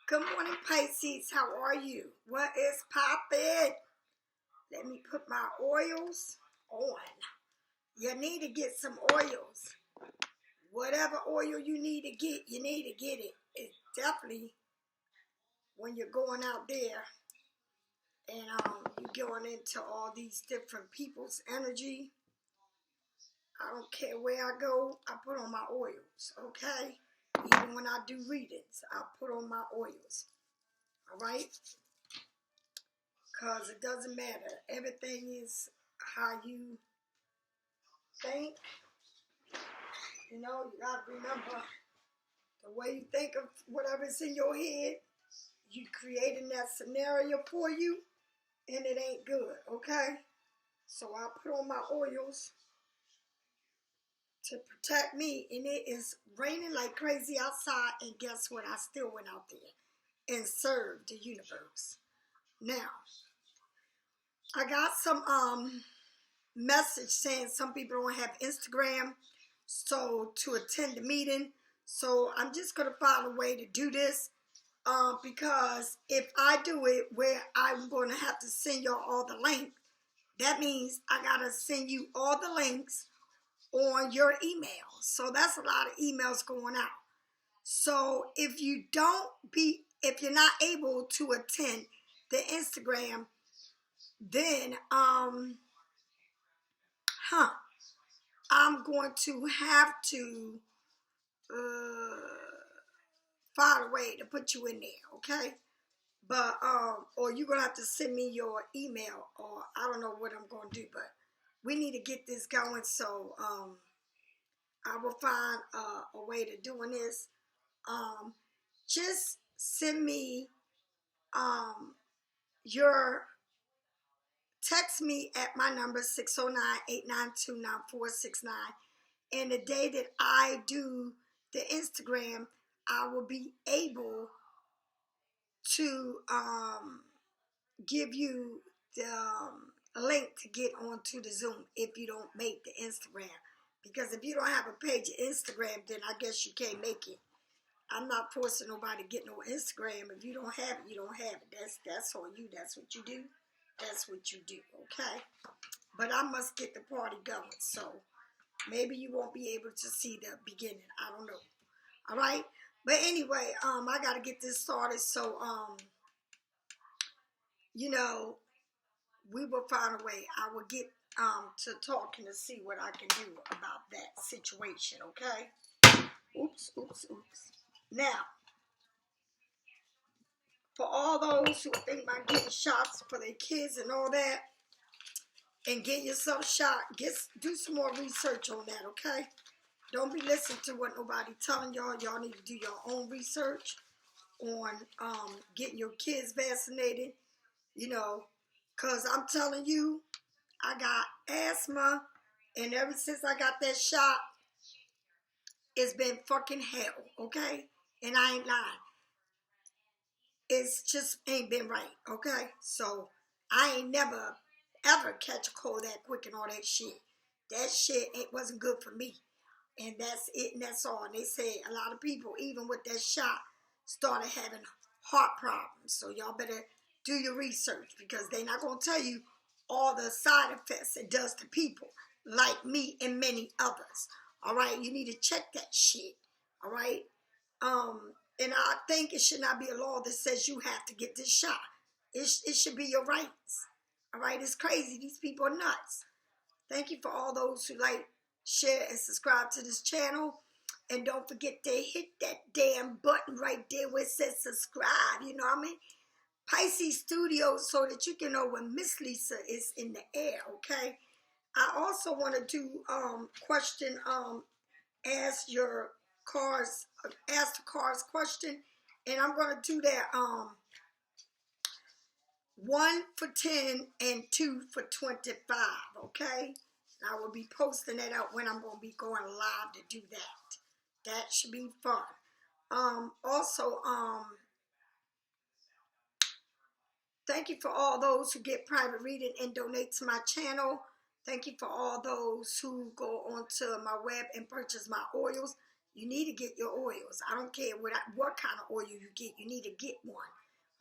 Good morning, Pisces. How are you? What is poppin'? Let me put my oils on. You need to get some oils. Whatever oil you need to get, you need to get it. It's definitely when you're going out there and you're going into all these different people's energy. I don't care where I go, I put on my oils, okay? Even when I do readings, I put on my oils, all right? Because it doesn't matter. Everything is how you think. You know, you got to remember the way you think of whatever's in your head, you creating that scenario for you, and it ain't good, okay? So I put on my oils to protect me, and it is raining like crazy outside, and guess what? I still went out there and served the universe. Now, I got some message saying some people don't have Instagram, so to attend the meeting. So I'm just going to find a way to do this because if I do it where I'm going to have to send y'all all the links, that means I got to send you all the links on your email. So that's a lot of emails going out. So if you're not able to attend the Instagram, then I'm going to have to find a way to put you in there, okay? But or you're gonna have to send me your email, or I don't know what I'm gonna do, but we need to get this going. So I will find a way to doing this. Just send me your text me at my number 609-892-9469, and the day that I do the Instagram, I will be able to give you the link to get onto the Zoom if you don't make the Instagram. Because if you don't have a page of Instagram, then I guess you can't make it. I'm not forcing nobody to get no Instagram. If you don't have it, you don't have it. That's on you. That's what you do. That's what you do, okay? But I must get the party going, so maybe you won't be able to see the beginning. I don't know. All right? But anyway, I got to get this started, so, you know, we will find a way. I will get to talking to see what I can do about that situation, okay? Oops. Now, for all those who think about getting shots for their kids and all that, and get yourself shot, do some more research on that, okay? Don't be listening to what nobody telling y'all. Y'all need to do your own research on getting your kids vaccinated, you know, because I'm telling you, I got asthma, and ever since I got that shot, it's been fucking hell, okay? And I ain't lying. It's just ain't been right, okay? So I ain't never, ever catch a cold that quick and all that shit. That shit wasn't good for me. And that's it, and that's all. And they say a lot of people, even with that shot, started having heart problems. So y'all better do your research, because they're not going to tell you all the side effects it does to people like me and many others. All right? You need to check that shit. All right? And I think it should not be a law that says you have to get this shot. It should be your rights. All right? It's crazy. These people are nuts. Thank you for all those who like, share, and subscribe to this channel. And don't forget to hit that damn button right there where it says subscribe. You know what I mean? Pisces Studio, so that you can know when Miss Lisa is in the air, okay? I also want to do question, ask the cards question. And I'm going to do that 1 for 10 and 2 for 25, okay? I will be posting that out when I'm going to be going live to do that. That should be fun. Also, thank you for all those who get private reading and donate to my channel. Thank you for all those who go onto my web and purchase my oils. You need to get your oils. I don't care what kind of oil you get. You need to get one.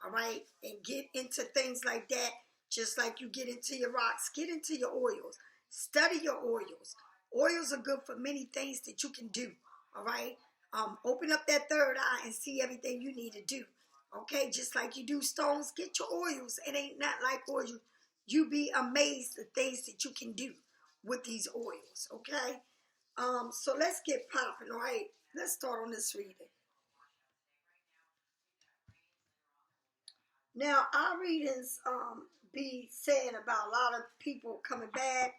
All right? And get into things like that. Just like you get into your rocks. Get into your oils. Study your oils. Oils are good for many things that you can do. All right? Open up that third eye and see everything you need to do. Okay? Just like you do stones, get your oils. It ain't not like oil. You be amazed at things that you can do with these oils. Okay? So let's get popping, all right? Let's start on this reading. Now, our readings be saying about a lot of people coming back,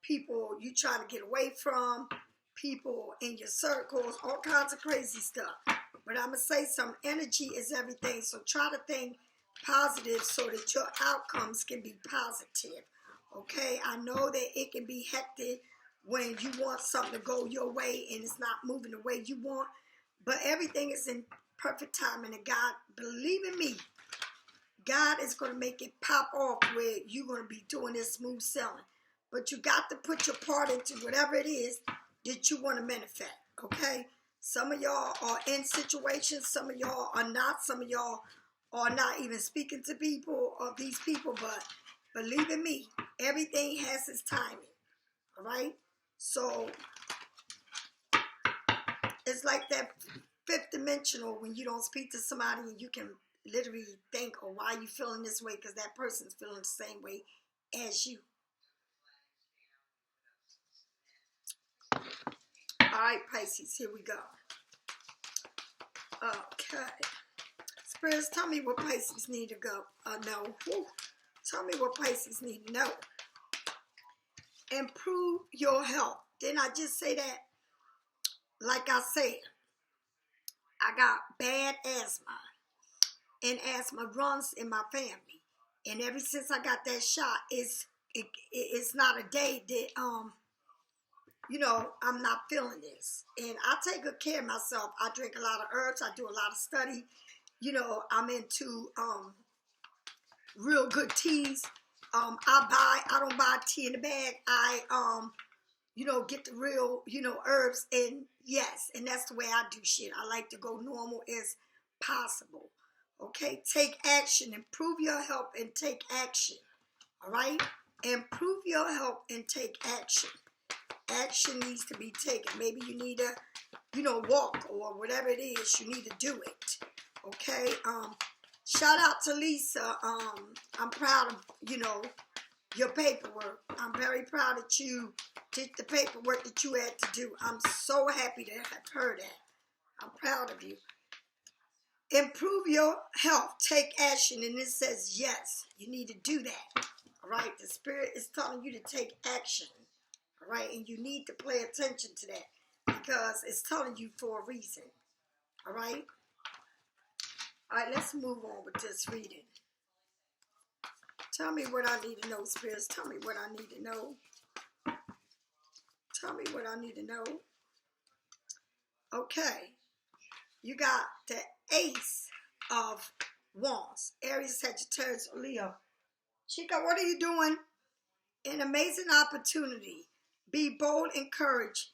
people you trying to get away from, people in your circles, all kinds of crazy stuff. But I'm going to say some energy is everything, so try to think positive so that your outcomes can be positive. Okay? I know that it can be hectic when you want something to go your way and it's not moving the way you want. But everything is in perfect timing. And God, believe in me, God is going to make it pop off where you're going to be doing this smooth selling. But you got to put your part into whatever it is that you want to manifest. Okay? Some of y'all are in situations. Some of y'all are not. Some of y'all are not even speaking to people or these people. But believe in me, everything has its timing. All right? So, it's like that fifth dimensional when you don't speak to somebody and you can literally think, oh, why are you feeling this way? Because that person's feeling the same way as you. All right, Pisces, here we go. Okay. Spirits, tell me what Pisces need to go. No. Woo. Tell me what Pisces need to know. Improve your health. Didn't I just say that? Like I said, I got bad asthma. And asthma runs in my family. And ever since I got that shot, it's not a day that, I'm not feeling this. And I take good care of myself. I drink a lot of herbs. I do a lot of study. I'm into real good teas. I don't buy tea in the bag. I, get the real, herbs. And yes, and that's the way I do shit. I like to go normal as possible. Okay, take action. Improve your health and take action. All right? Improve your health and take action. Action needs to be taken. Maybe you need to, walk or whatever it is, you need to do it. Okay? Shout out to Lisa. I'm proud of, your paperwork. I'm very proud that you did the paperwork that you had to do. I'm so happy to have heard that. I'm proud of you. Improve your health. Take action. And it says, yes, you need to do that. All right. The spirit is telling you to take action. All right. And you need to pay attention to that because it's telling you for a reason. All right. All right. Let's move on with this reading. Tell me what I need to know, spirits. Tell me what I need to know. Tell me what I need to know. Okay. You got the Ace of Wands. Aries, Sagittarius, Leo. Chica, what are you doing? An amazing opportunity. Be bold and courage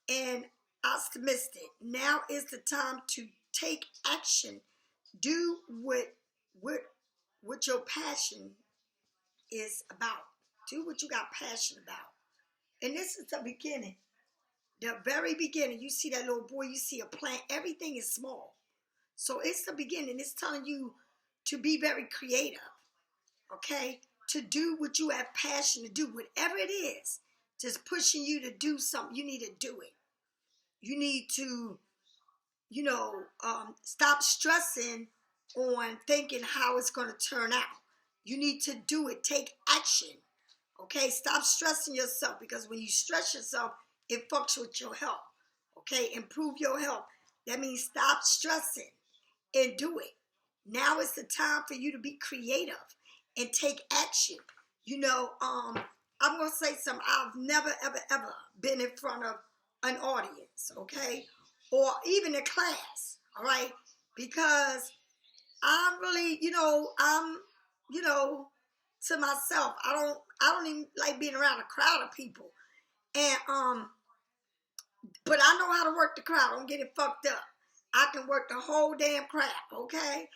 and optimistic. Now is the time to take action. Do what your passion is about. Do what you got passion about. And this is the beginning. The very beginning. You see that little boy, you see a plant. Everything is small. So it's the beginning. It's telling you to be very creative. Okay? To do what you have passion to do. Whatever it is. Just pushing you to do something. You need to do it. You need to, stop stressing on thinking how it's going to turn out. You need to do it. Take action. Okay? Stop stressing yourself because when you stress yourself, it fucks with your health. Okay? Improve your health. That means stop stressing and do it. Now is the time for you to be creative and take action. I'm going to say something. I've never, ever, ever been in front of an audience, okay? Or even a class, all right? Because I'm really, to myself. I don't even like being around a crowd of people. And, But I know how to work the crowd. Don't get it fucked up. I can work the whole damn crowd, okay?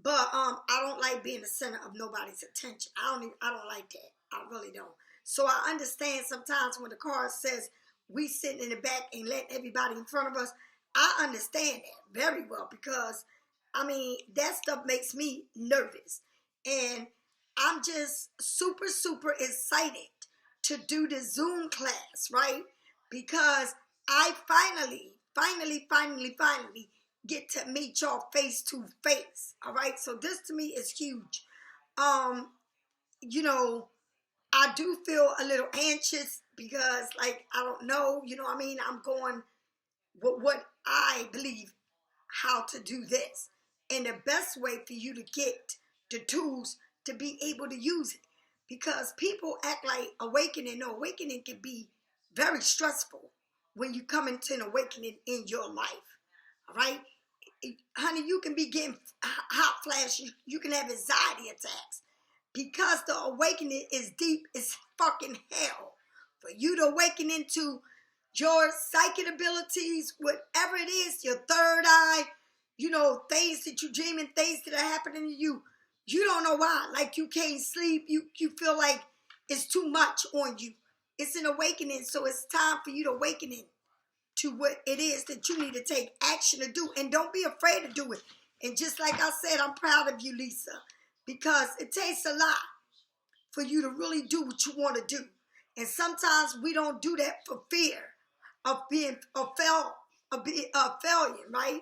But I don't like being the center of nobody's attention. I don't like that. I really don't. So I understand sometimes when the card says we sitting in the back and let everybody in front of us. I understand that very well because I mean that stuff makes me nervous. And I'm just super, super excited to do the Zoom class, right? Because I finally get to meet y'all face to face. All right. So this to me is huge. Um, you know, I do feel a little anxious because like I don't know, you know what I mean? I'm going with what I believe how to do this. And the best way for you to get the tools to be able to use it. Because people act like awakening. No, awakening can be very stressful when you come into an awakening in your life. All right? Honey, you can be getting hot flashes. You can have anxiety attacks. Because the awakening is deep as fucking hell. For you to awaken into your psychic abilities, whatever it is, your third eye, you know, things that you dream and things that are happening to you. You don't know why. Like you can't sleep. You feel like it's too much on you. It's an awakening. So it's time for you to awaken to what it is that you need to take action to do. And don't be afraid to do it. And just like I said, I'm proud of you, Lisa. Because it takes a lot for you to really do what you want to do. And sometimes we don't do that for fear of being a failure, right?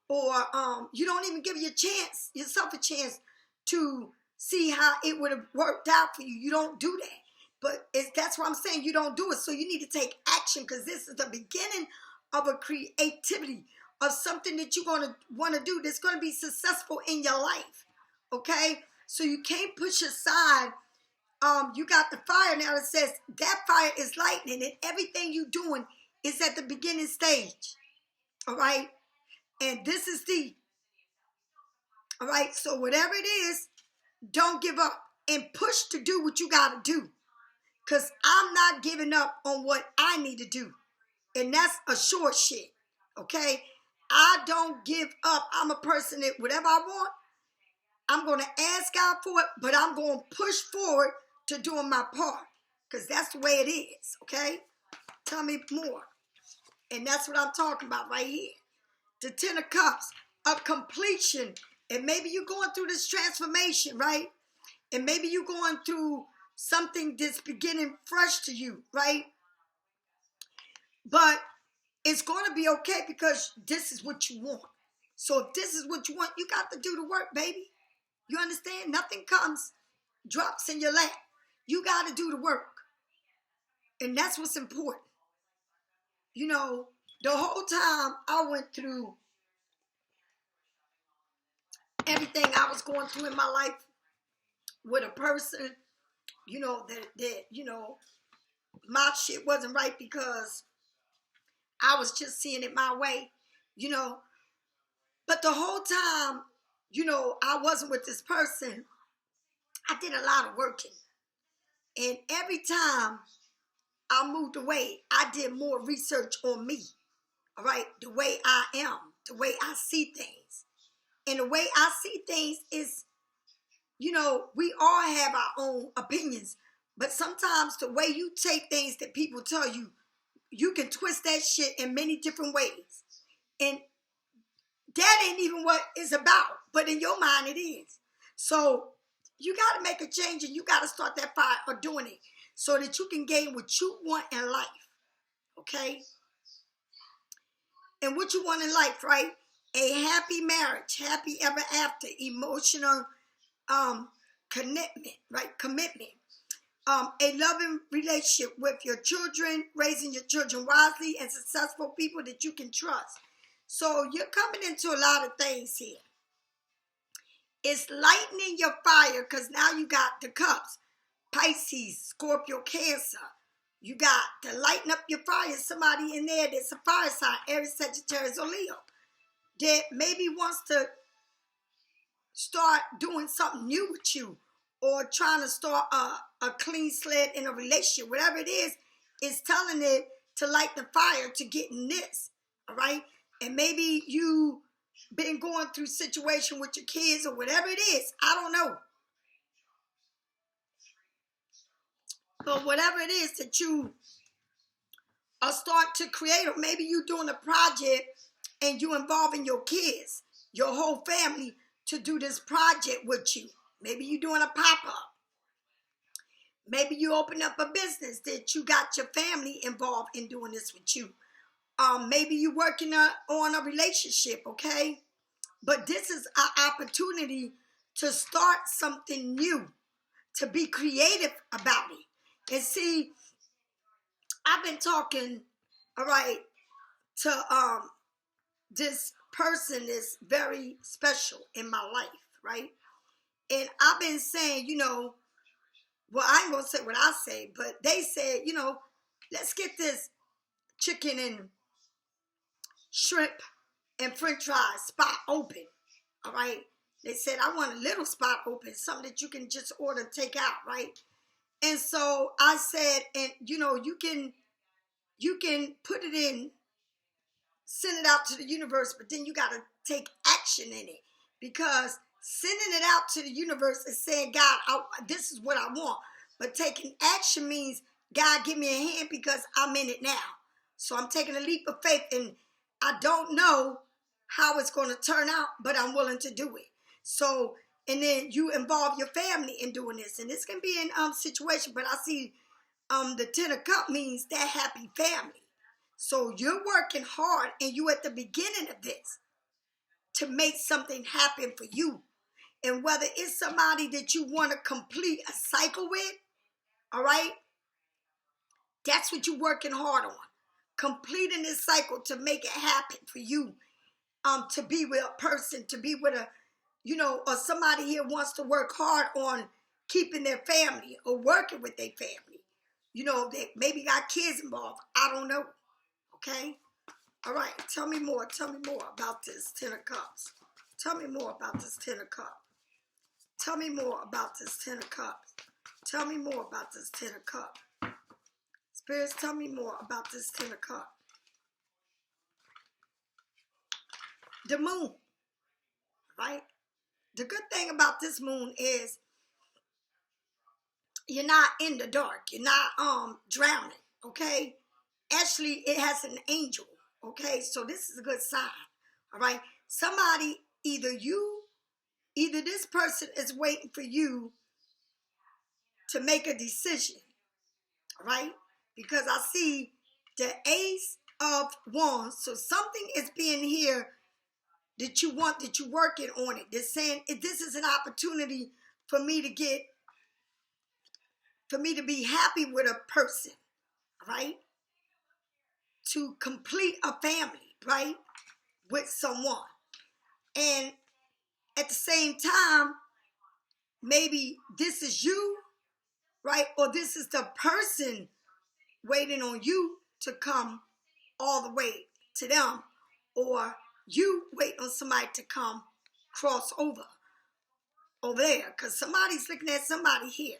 Or you don't even give yourself a chance to see how it would have worked out for you. You don't do that. But that's what I'm saying. You don't do it. So you need to take action because this is the beginning of a creativity of something that you're going to want to do that's going to be successful in your life. Okay? So you can't push aside. You got the fire now that says that fire is lightning and everything you're doing is at the beginning stage. All right? And this is the, all right? So whatever it is, don't give up and push to do what you got to do. Because I'm not giving up on what I need to do. And that's a short shit. Okay? I don't give up. I'm a person that whatever I want, I'm going to ask God for it, but I'm going to push forward to doing my part. Because that's the way it is. Okay? Tell me more. And that's what I'm talking about right here. The Ten of Cups of completion. And maybe you're going through this transformation, right? And maybe you're going through something that's beginning fresh to you, right? But it's going to be okay because this is what you want. So if this is what you want, you got to do the work, baby. You understand? Nothing comes, drops in your lap. You got to do the work. And that's what's important. You know, the whole time I went through everything I was going through in my life with a person, you know, that you know, my shit wasn't right because I was just seeing it my way, you know. But the whole time, you know, I wasn't with this person, I did a lot of working. And every time I moved away, I did more research on me, all right? The way I am, the way I see things. And the way I see things is, you know, we all have our own opinions. But sometimes the way you take things that people tell you, you can twist that shit in many different ways. And that ain't even what it's about. But in your mind, it is. So you got to make a change and you got to start that fire of doing it so that you can gain what you want in life. Okay? And what you want in life, right? A happy marriage, happy ever after, emotional commitment, right? Commitment. A loving relationship with your children, raising your children wisely, and successful people that you can trust. So you're coming into a lot of things here. It's lightening your fire because now you got the cups. Pisces, Scorpio, Cancer. You got to lighten up your fire. Somebody in there that's a fire sign, Aries, Sagittarius, or Leo, that maybe wants to start doing something new with you or trying to start a clean slate in a relationship. Whatever it is telling it to light the fire to get in this, all right? And maybe you been going through situation with your kids or whatever it is. I don't know. But whatever it is that you are starting to create, or maybe you doing a project and you involving your kids, your whole family to do this project with you. Maybe you doing a pop-up. Maybe you open up a business that you got your family involved in doing this with you. Maybe you working on a relationship, okay? But this is an opportunity to start something new, to be creative about it. And see, I've been talking, all right, to this person is very special in my life, right? And I've been saying, well, I ain't gonna say what I say, but they said, let's get this chicken and shrimp and french fries spot open, all right? They said, I want a little spot open, something that you can just order and take out, right? And so I said, and you can put it in, send it out to the universe, but then you got to take action in it, because sending it out to the universe is saying, God, this is what I want. But taking action means, God, give me a hand because I'm in it now. So I'm taking a leap of faith, and I don't know how it's going to turn out, but I'm willing to do it. So, and then you involve your family in doing this. And this can be in situation, but I see the 10 of Cups means that happy family. So you're working hard, and you at the beginning of this to make something happen for you. And whether it's somebody that you want to complete a cycle with, all right, that's what you're working hard on. Completing this cycle to make it happen for you. To be with a person, to be with a, or somebody here wants to work hard on keeping their family or working with their family. They maybe got kids involved. I don't know. Okay? All right. Tell me more. Tell me more about this 10 of Cups. Tell me more about this 10 of Cups. Tell me more about this 10 of Cups. Tell me more about this 10 of Cups. Spirits, tell me more about this 10 of Cups. The moon, right? The good thing about this moon is you're not in the dark. You're not drowning, okay? Actually, it has an angel, okay? So this is a good sign, all right? Somebody, either this person is waiting for you to make a decision, all right? Because I see the Ace of Wands. So something is being here that you want, that you're working on it. They're saying, this is an opportunity for me to be happy with a person, right? To complete a family, right? With someone. And at the same time, maybe this is you, right? Or this is the person waiting on you to come all the way to them. Or you wait on somebody to come cross over there. Because somebody's looking at somebody here.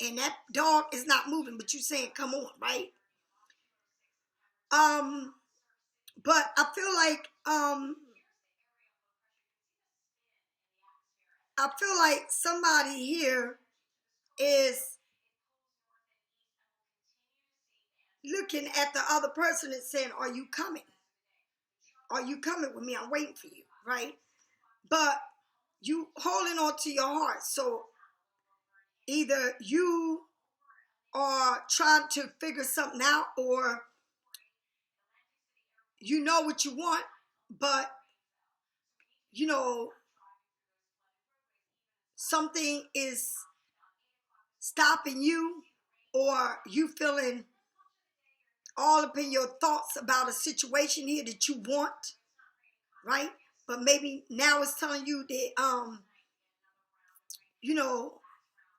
And that dog is not moving, but you saying, come on, right? But I feel like somebody here is looking at the other person and saying, are you coming? Are you coming with me? I'm waiting for you, right? But you holding on to your heart. So either you are trying to figure something out, or you know what you want, but something is stopping you, or you feeling all up in your thoughts about a situation here that you want, right? But maybe now it's telling you that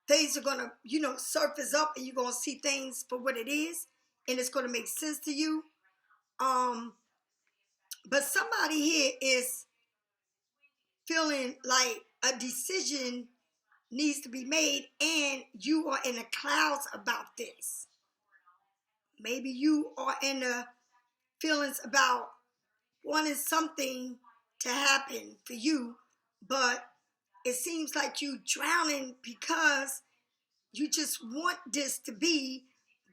things are gonna surface up, and you're gonna see things for what it is, and it's gonna make sense to you. But somebody here is feeling like a decision needs to be made, and you are in the clouds about this. Maybe you are in the feelings about wanting something to happen for you, but it seems like you drowning because you just want this to be,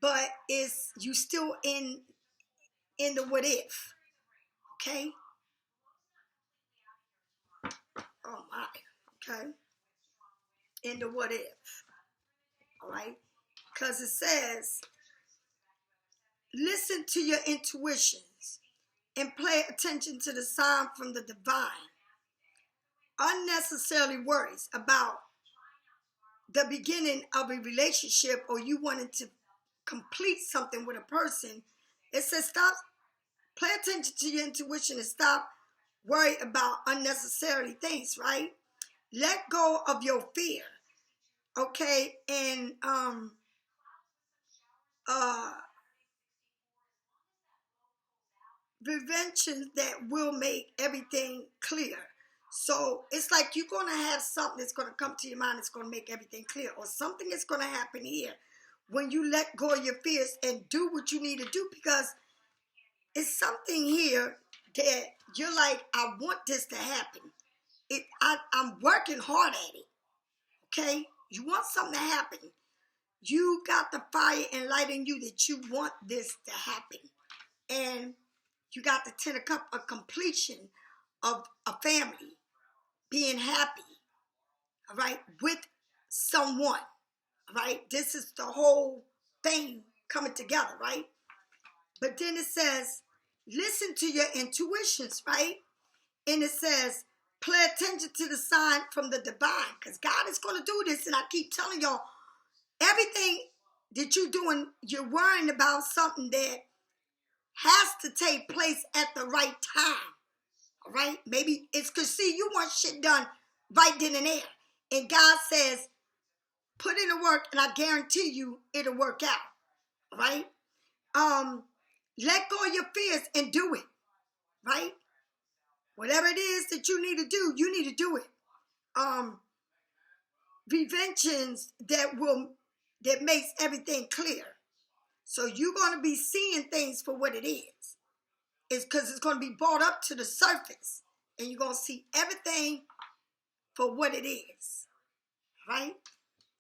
but it's you still in the what if. Okay? Oh my. Okay? In the what if. Alright? Because it says, listen to your intuitions and pay attention to the sign from the divine. Unnecessarily worries about the beginning of a relationship or you wanting to complete something with a person. It says pay attention to your intuition and stop worry about unnecessary things, right? Let go of your fear, okay? And prevention that will make everything clear. So it's like you're going to have something that's going to come to your mind that's going to make everything clear, or something is going to happen here when you let go of your fears and do what you need to do, because it's something here that you're like, I want this to happen. I'm working hard at it, okay? You want something to happen. You got the fire and light in you that you want this to happen. And you got the 10 of Cups, a completion of a family, being happy, all right, with someone, all right? This is the whole thing coming together, right? But then it says, listen to your intuitions, right? And it says, pay attention to the sign from the divine, because God is going to do this. And I keep telling y'all, everything that you're doing, you're worrying about something that has to take place at the right time. All right? Maybe it's because, see, you want shit done right then and there. And God says, put in the work, and I guarantee you it'll work out. All right? Let go of your fears and do it. Right? Whatever it is that you need to do, you need to do it. Preventions that makes everything clear. So you're going to be seeing things for what it is. It's because it's going to be brought up to the surface. And you're going to see everything for what it is. Right?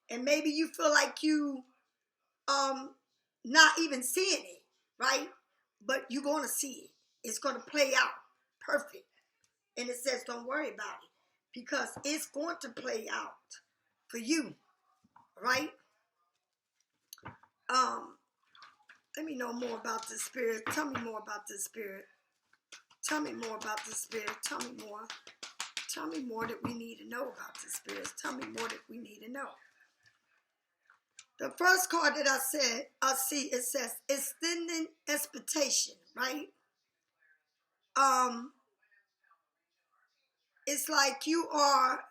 And maybe you feel like you not even seeing it. Right? But you're going to see it. It's going to play out perfect. And it says don't worry about it. Because it's going to play out for you. Right? Let me know more about this spirit. Tell me more about this spirit. Tell me more about this spirit. Tell me more. Tell me more that we need to know about this spirit. Tell me more that we need to know. The first card that I see, it says extending expectation, right? It's like you are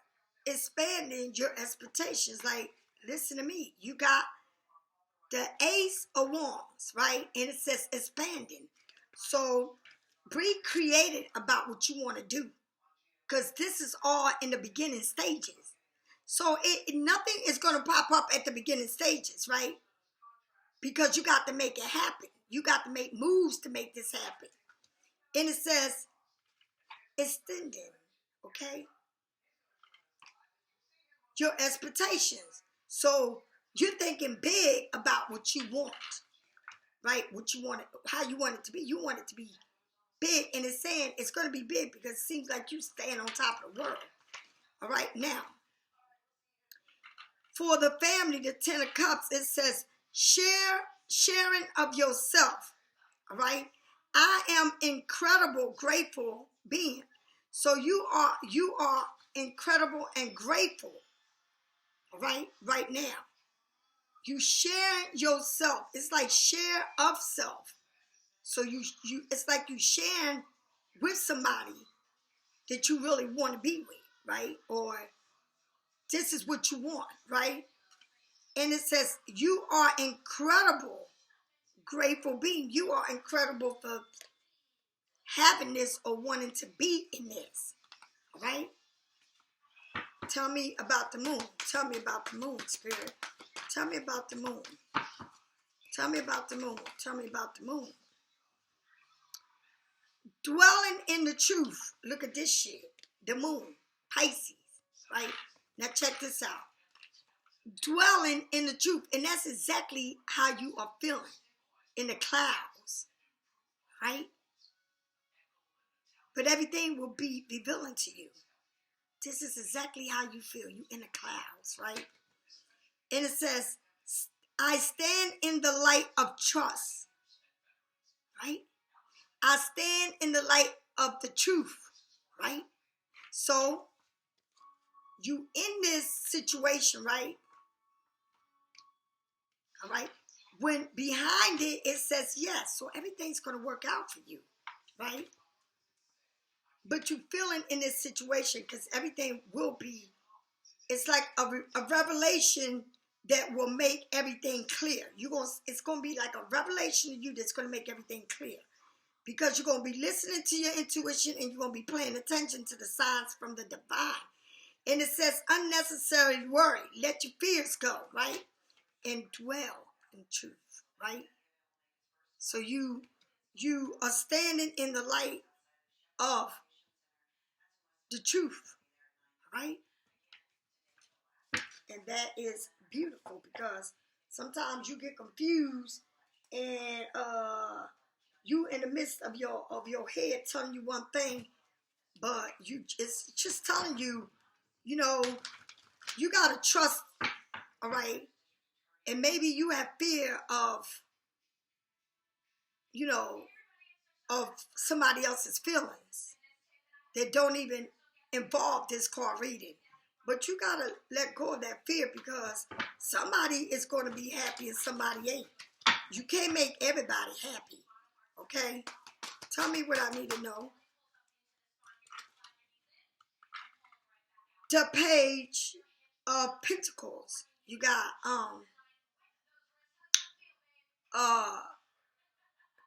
expanding your expectations. Like, listen to me. You got the Ace of Wands, right? And it says expanding. So be creative about what you want to do, because this is all in the beginning stages. So nothing is going to pop up at the beginning stages, right? Because you got to make it happen. You got to make moves to make this happen. And it says extending, okay? Your expectations. So you're thinking big about what you want, right? What you want, how you want it to be. You want it to be big, and it's saying it's going to be big because it seems like you stand on top of the world. All right, now, for the family, the 10 of Cups, it says sharing of yourself. All right, I am incredible, grateful being. So you are incredible and grateful. All right now, you share yourself. It's like share of self. So you it's like you sharing with somebody that you really want to be with, right? Or this is what you want, right? And it says you are incredible, grateful being. You are incredible for having this or wanting to be in this, right? Tell me about the moon. Tell me about the moon, spirit. Tell me about the moon. Tell me about the moon. Tell me about the moon. Dwelling in the truth. Look at this shit. The moon. Pisces. Right? Now check this out. Dwelling in the truth. And that's exactly how you are feeling. In the clouds. Right? But everything will be revealing to you. This is exactly how you feel. You in the clouds. Right? And it says, I stand in the light of trust. Right? I stand in the light of the truth. Right? So, you in this situation, right? All right? When behind it, it says yes. So, everything's going to work out for you. Right? But you feeling in this situation because everything will be, it's like a revelation that will make everything clear. It's going to be like a revelation to you that's going to make everything clear. Because you're going to be listening to your intuition and you're going to be paying attention to the signs from the divine. And it says, unnecessary worry. Let your fears go, right? And dwell in truth, right? So you are standing in the light of the truth, right? And that is beautiful because sometimes you get confused and you in the midst of your head telling you one thing, but it's just telling you, you know, you gotta trust, all right? And maybe you have fear of, you know, of somebody else's feelings that don't even involve this card reading. But you gotta let go of that fear because somebody is going to be happy and somebody ain't. You can't make everybody happy, okay? Tell me what I need to know. The Page of Pentacles. You got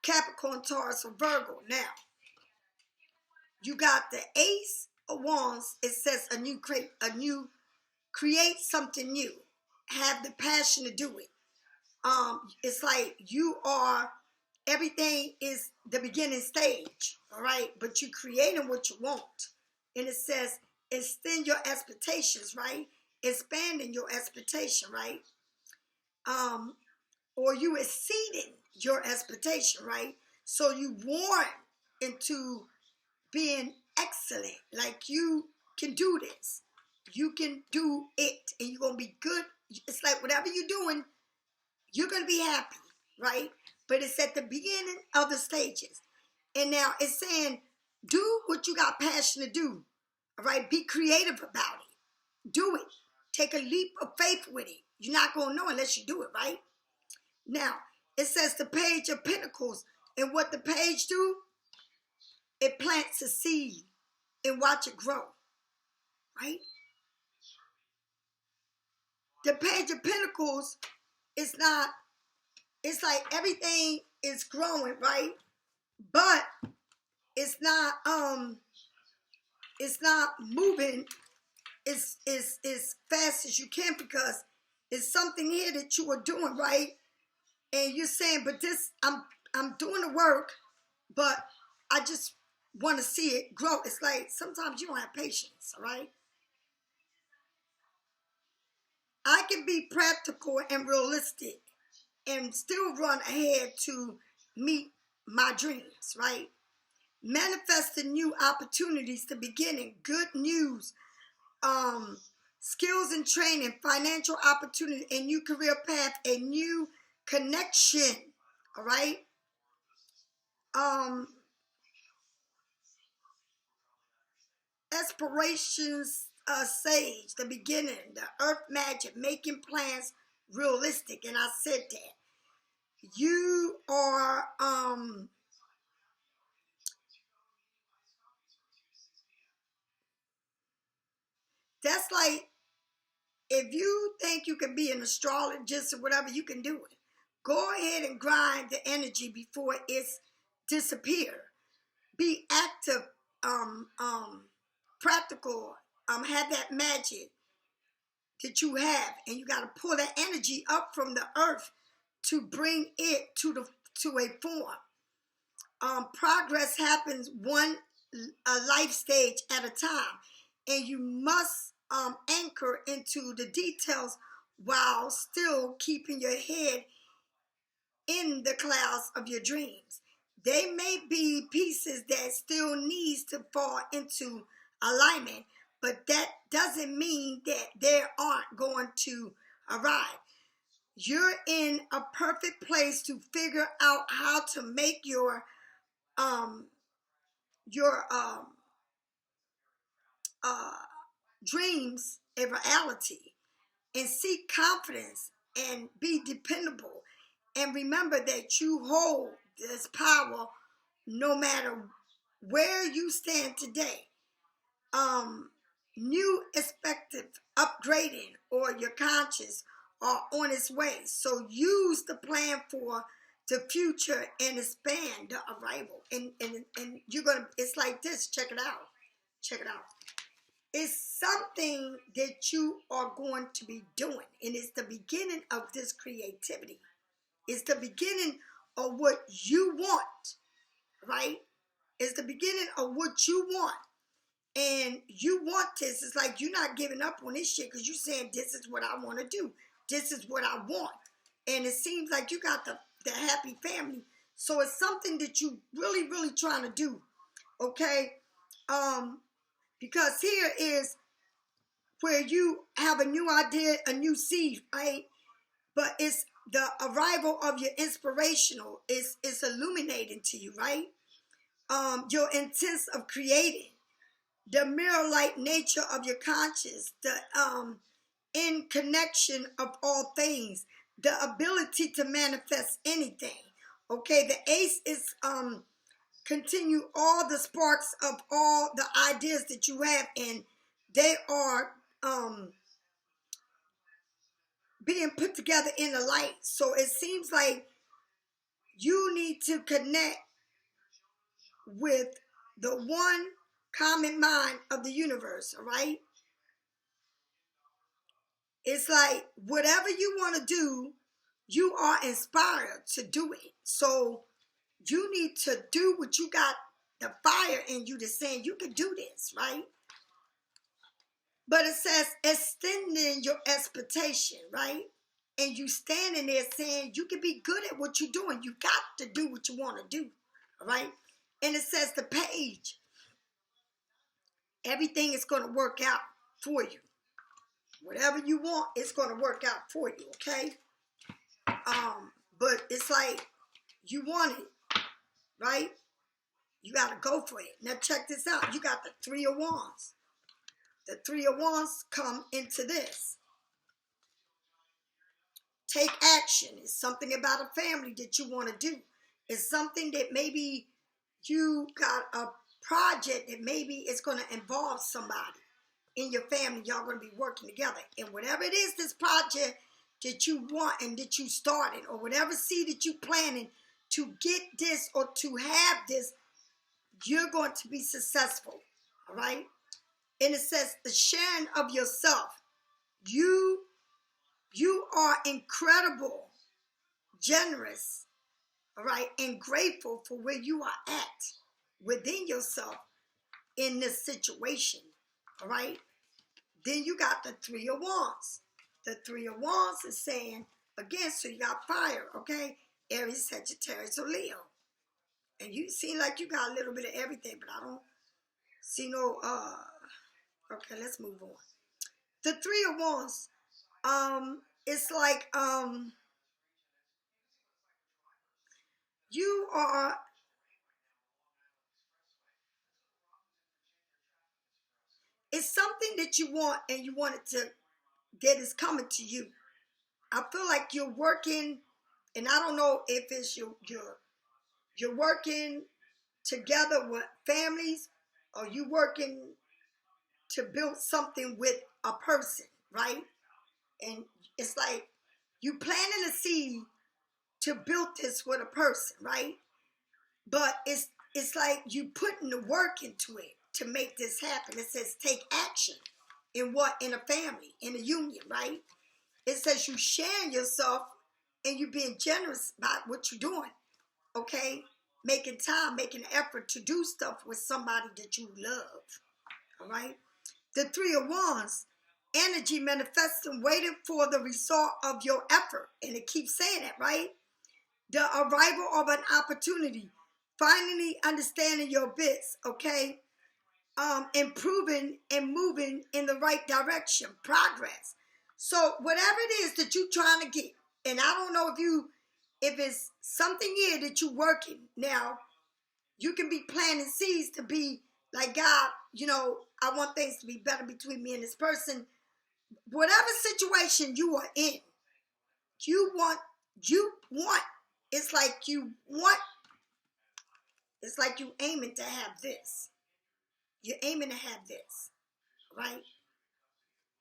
Capricorn, Taurus, or Virgo. Now, you got the Ace of Wands. It says create something new. Have the passion to do it. It's like everything is the beginning stage, all right? But you creating what you want. And it says, extend your expectations, right? Expanding your expectation, right? Or you exceeding your expectation, right? So you warm into being excellent. Like you can do this. You can do it. And you're going to be good. It's like whatever you're doing, you're going to be happy, right? But it's at the beginning of the stages. And now it's saying, do what you got passion to do, all right? Be creative about it. Do it. Take a leap of faith with it. You're not going to know unless you do it, right? Now, it says the Page of Pentacles. And what the page do? It plants a seed and watch it grow, right? The Page of Pentacles is not, it's like everything is growing, right? But it's not moving as fast as you can because it's something here that you are doing, right? And you're saying, but this, I'm doing the work, but I just want to see it grow. It's like sometimes you don't have patience, all right? I can be practical and realistic and still run ahead to meet my dreams, right? Manifesting new opportunities to beginning, good news, skills and training, financial opportunity, a new career path, a new connection, all right? Aspirations, sage, the beginning, the earth magic, making plans realistic, and I said that. You are, that's like, if you think you can be an astrologist or whatever, you can do it. Go ahead and grind the energy before it's disappear. Be active, practical, have that magic that you have, and you got to pull that energy up from the earth to bring it to a form. Progress happens a life stage at a time, and you must anchor into the details while still keeping your head in the clouds of your dreams. They may be pieces that still needs to fall into alignment, but that doesn't mean that they aren't going to arrive. You're in a perfect place to figure out how to make your dreams a reality, and seek confidence and be dependable. And remember that you hold this power no matter where you stand today. New perspective, upgrading, or your conscience are on its way. So use the plan for the future and expand the arrival. And you're gonna. It's like this. Check it out. Check it out. It's something that you are going to be doing, and it's the beginning of this creativity. It's the beginning of what you want, right? It's the beginning of what you want. And you want this. It's like you're not giving up on this shit because you're saying this is what I want to do. This is what I want. And it seems like you got the happy family. So it's something that you really, really trying to do. Okay? Because here is where you have a new idea, a new seed, right? But it's the arrival of your inspirational is illuminating to you, right? Your intent of creating, the mirror-like nature of your conscience, the in connection of all things, the ability to manifest anything. Okay, the ace is continue all the sparks of all the ideas that you have, and they are being put together in the light. So it seems like you need to connect with the one common mind of the universe, all right? It's like whatever you want to do, you are inspired to do it. So you need to do what you got the fire in you to saying you can do this, right? But it says extending your expectation, right? And you standing there saying you can be good at what you're doing. You got to do what you want to do, all right? And it says the page, everything is going to work out for you. Whatever you want, it's going to work out for you, okay? But it's like you want it, right? You got to go for it. Now check this out. You got the Three of Wands. The Three of Wands come into this. Take action. It's something about a family that you want to do. It's something that maybe you got a project that maybe it's going to involve somebody in your family. Y'all going to be working together. And whatever it is, this project that you want and that you started, or whatever seed that you planning to get this or to have this, you're going to be successful. All right? And it says the sharing of yourself. You are incredible, generous, all right, and grateful for where you are at within yourself in this situation, all right? Then you got the Three of Wands. The Three of Wands is saying, again, so you got fire, okay? Aries, Sagittarius, or Leo. And you seem like you got a little bit of everything, but I don't see no, okay, let's move on. The Three of Wands, it's like, you are, it's something that you want and you want it to, that is coming to you. I feel like you're working, and I don't know if it's you're working together with families, or you working to build something with a person, right? And it's like you planting a seed to build this with a person, right? But it's like you putting the work into it to make this happen. It says take action in what? In a family, in a union, right? It says you sharing yourself and you being generous about what you're doing, okay? Making time, making effort to do stuff with somebody that you love, all right? The Three of Wands, energy manifesting, waiting for the result of your effort. And it keeps saying that, right? The arrival of an opportunity, finally understanding your bits, okay? Improving and moving in the right direction, progress. So whatever it is that you're trying to get, and I don't know if it's something here that you're working now, you can be planting seeds to be like, God, I want things to be better between me and this person. Whatever situation you are in, you want, it's like you aiming to have this. You're aiming to have this, right?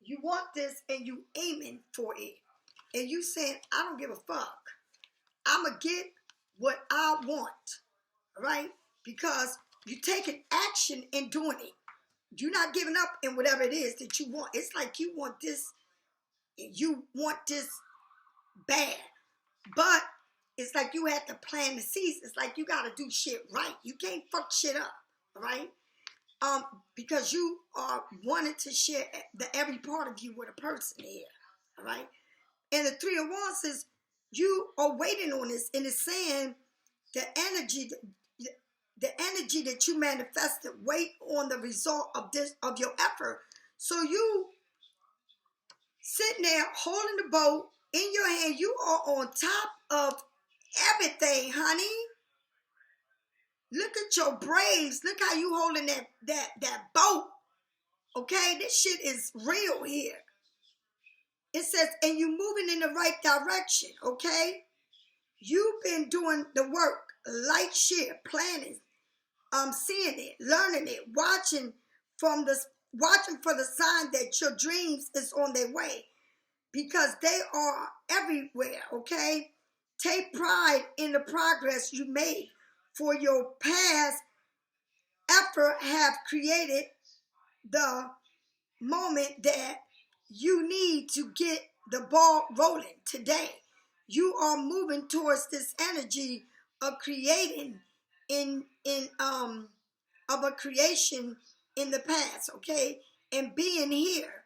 You want this and you aiming for it. And you saying, I don't give a fuck. I'm going to get what I want, right? Because you're taking action and doing it. You're not giving up in whatever it is that you want. It's like you want this, and you want this bad. But it's like you have to plant the seeds. It's like you got to do shit right. You can't fuck shit up, right? Because you are wanting to share every part of you with a person here, all right? And the Three of Wands says you are waiting on this, and it's saying the energy that you manifested, wait on the result of your effort. So you sitting there holding the boat in your hand, you are on top of everything, honey. Look at your braids. Look how you holding that boat. Okay, this shit is real here. It says, and you moving in the right direction, okay? You've been doing the work, light shit, planning, seeing it, learning it, watching for the sign that your dreams is on their way, because they are everywhere, okay? Take pride in the progress you made, for your past effort have created the moment that you need to get the ball rolling today. You are moving towards this energy of creating of a creation in the past, okay? And being here,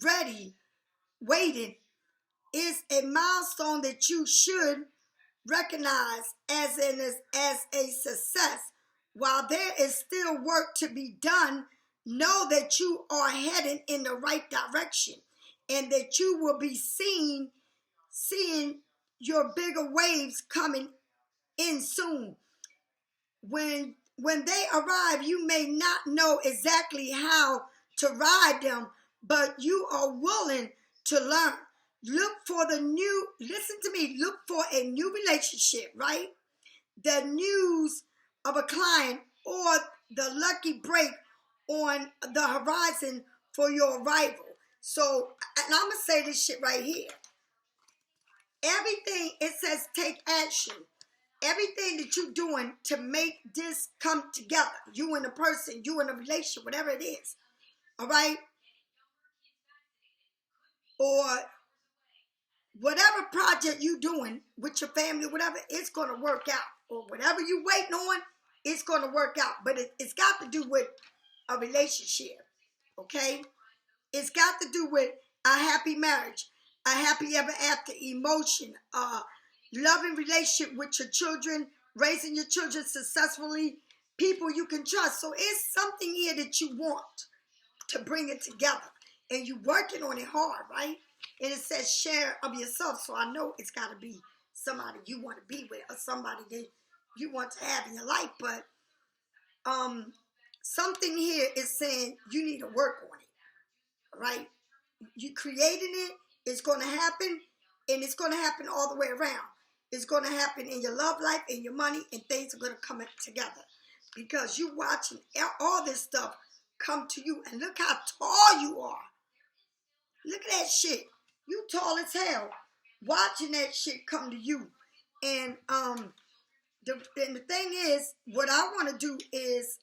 ready, waiting, is a milestone that you should recognize as a success. While there is still work to be done, know that you are heading in the right direction, and that you will be seeing your bigger waves coming in soon. When they arrive, you may not know exactly how to ride them, but you are willing to learn. Listen to me, look for a new relationship, right? The news of a client or the lucky break on the horizon for your arrival. So, and I'm going to say this shit right here. Everything, it says take action. Everything that you're doing to make this come together, you and a person, you and a relationship, whatever it is, all right? Or whatever project you're doing with your family, whatever, it's going to work out. Or whatever you're waiting on, it's going to work out. But it's got to do with a relationship, okay? It's got to do with a happy marriage, a happy ever after emotion, loving relationship with your children, raising your children successfully, people you can trust. So it's something here that you want to bring it together. And you're working on it hard, right? And it says share of yourself. So I know it's got to be somebody you want to be with, or somebody that you want to have in your life. But something here is saying you need to work on it, right? You creating it, it's going to happen, and it's going to happen all the way around. It's going to happen in your love life, in your money, and things are going to come together. Because you watching all this stuff come to you. And look how tall you are. Look at that shit. You tall as hell. Watching that shit come to you. And the thing is, what I want to do is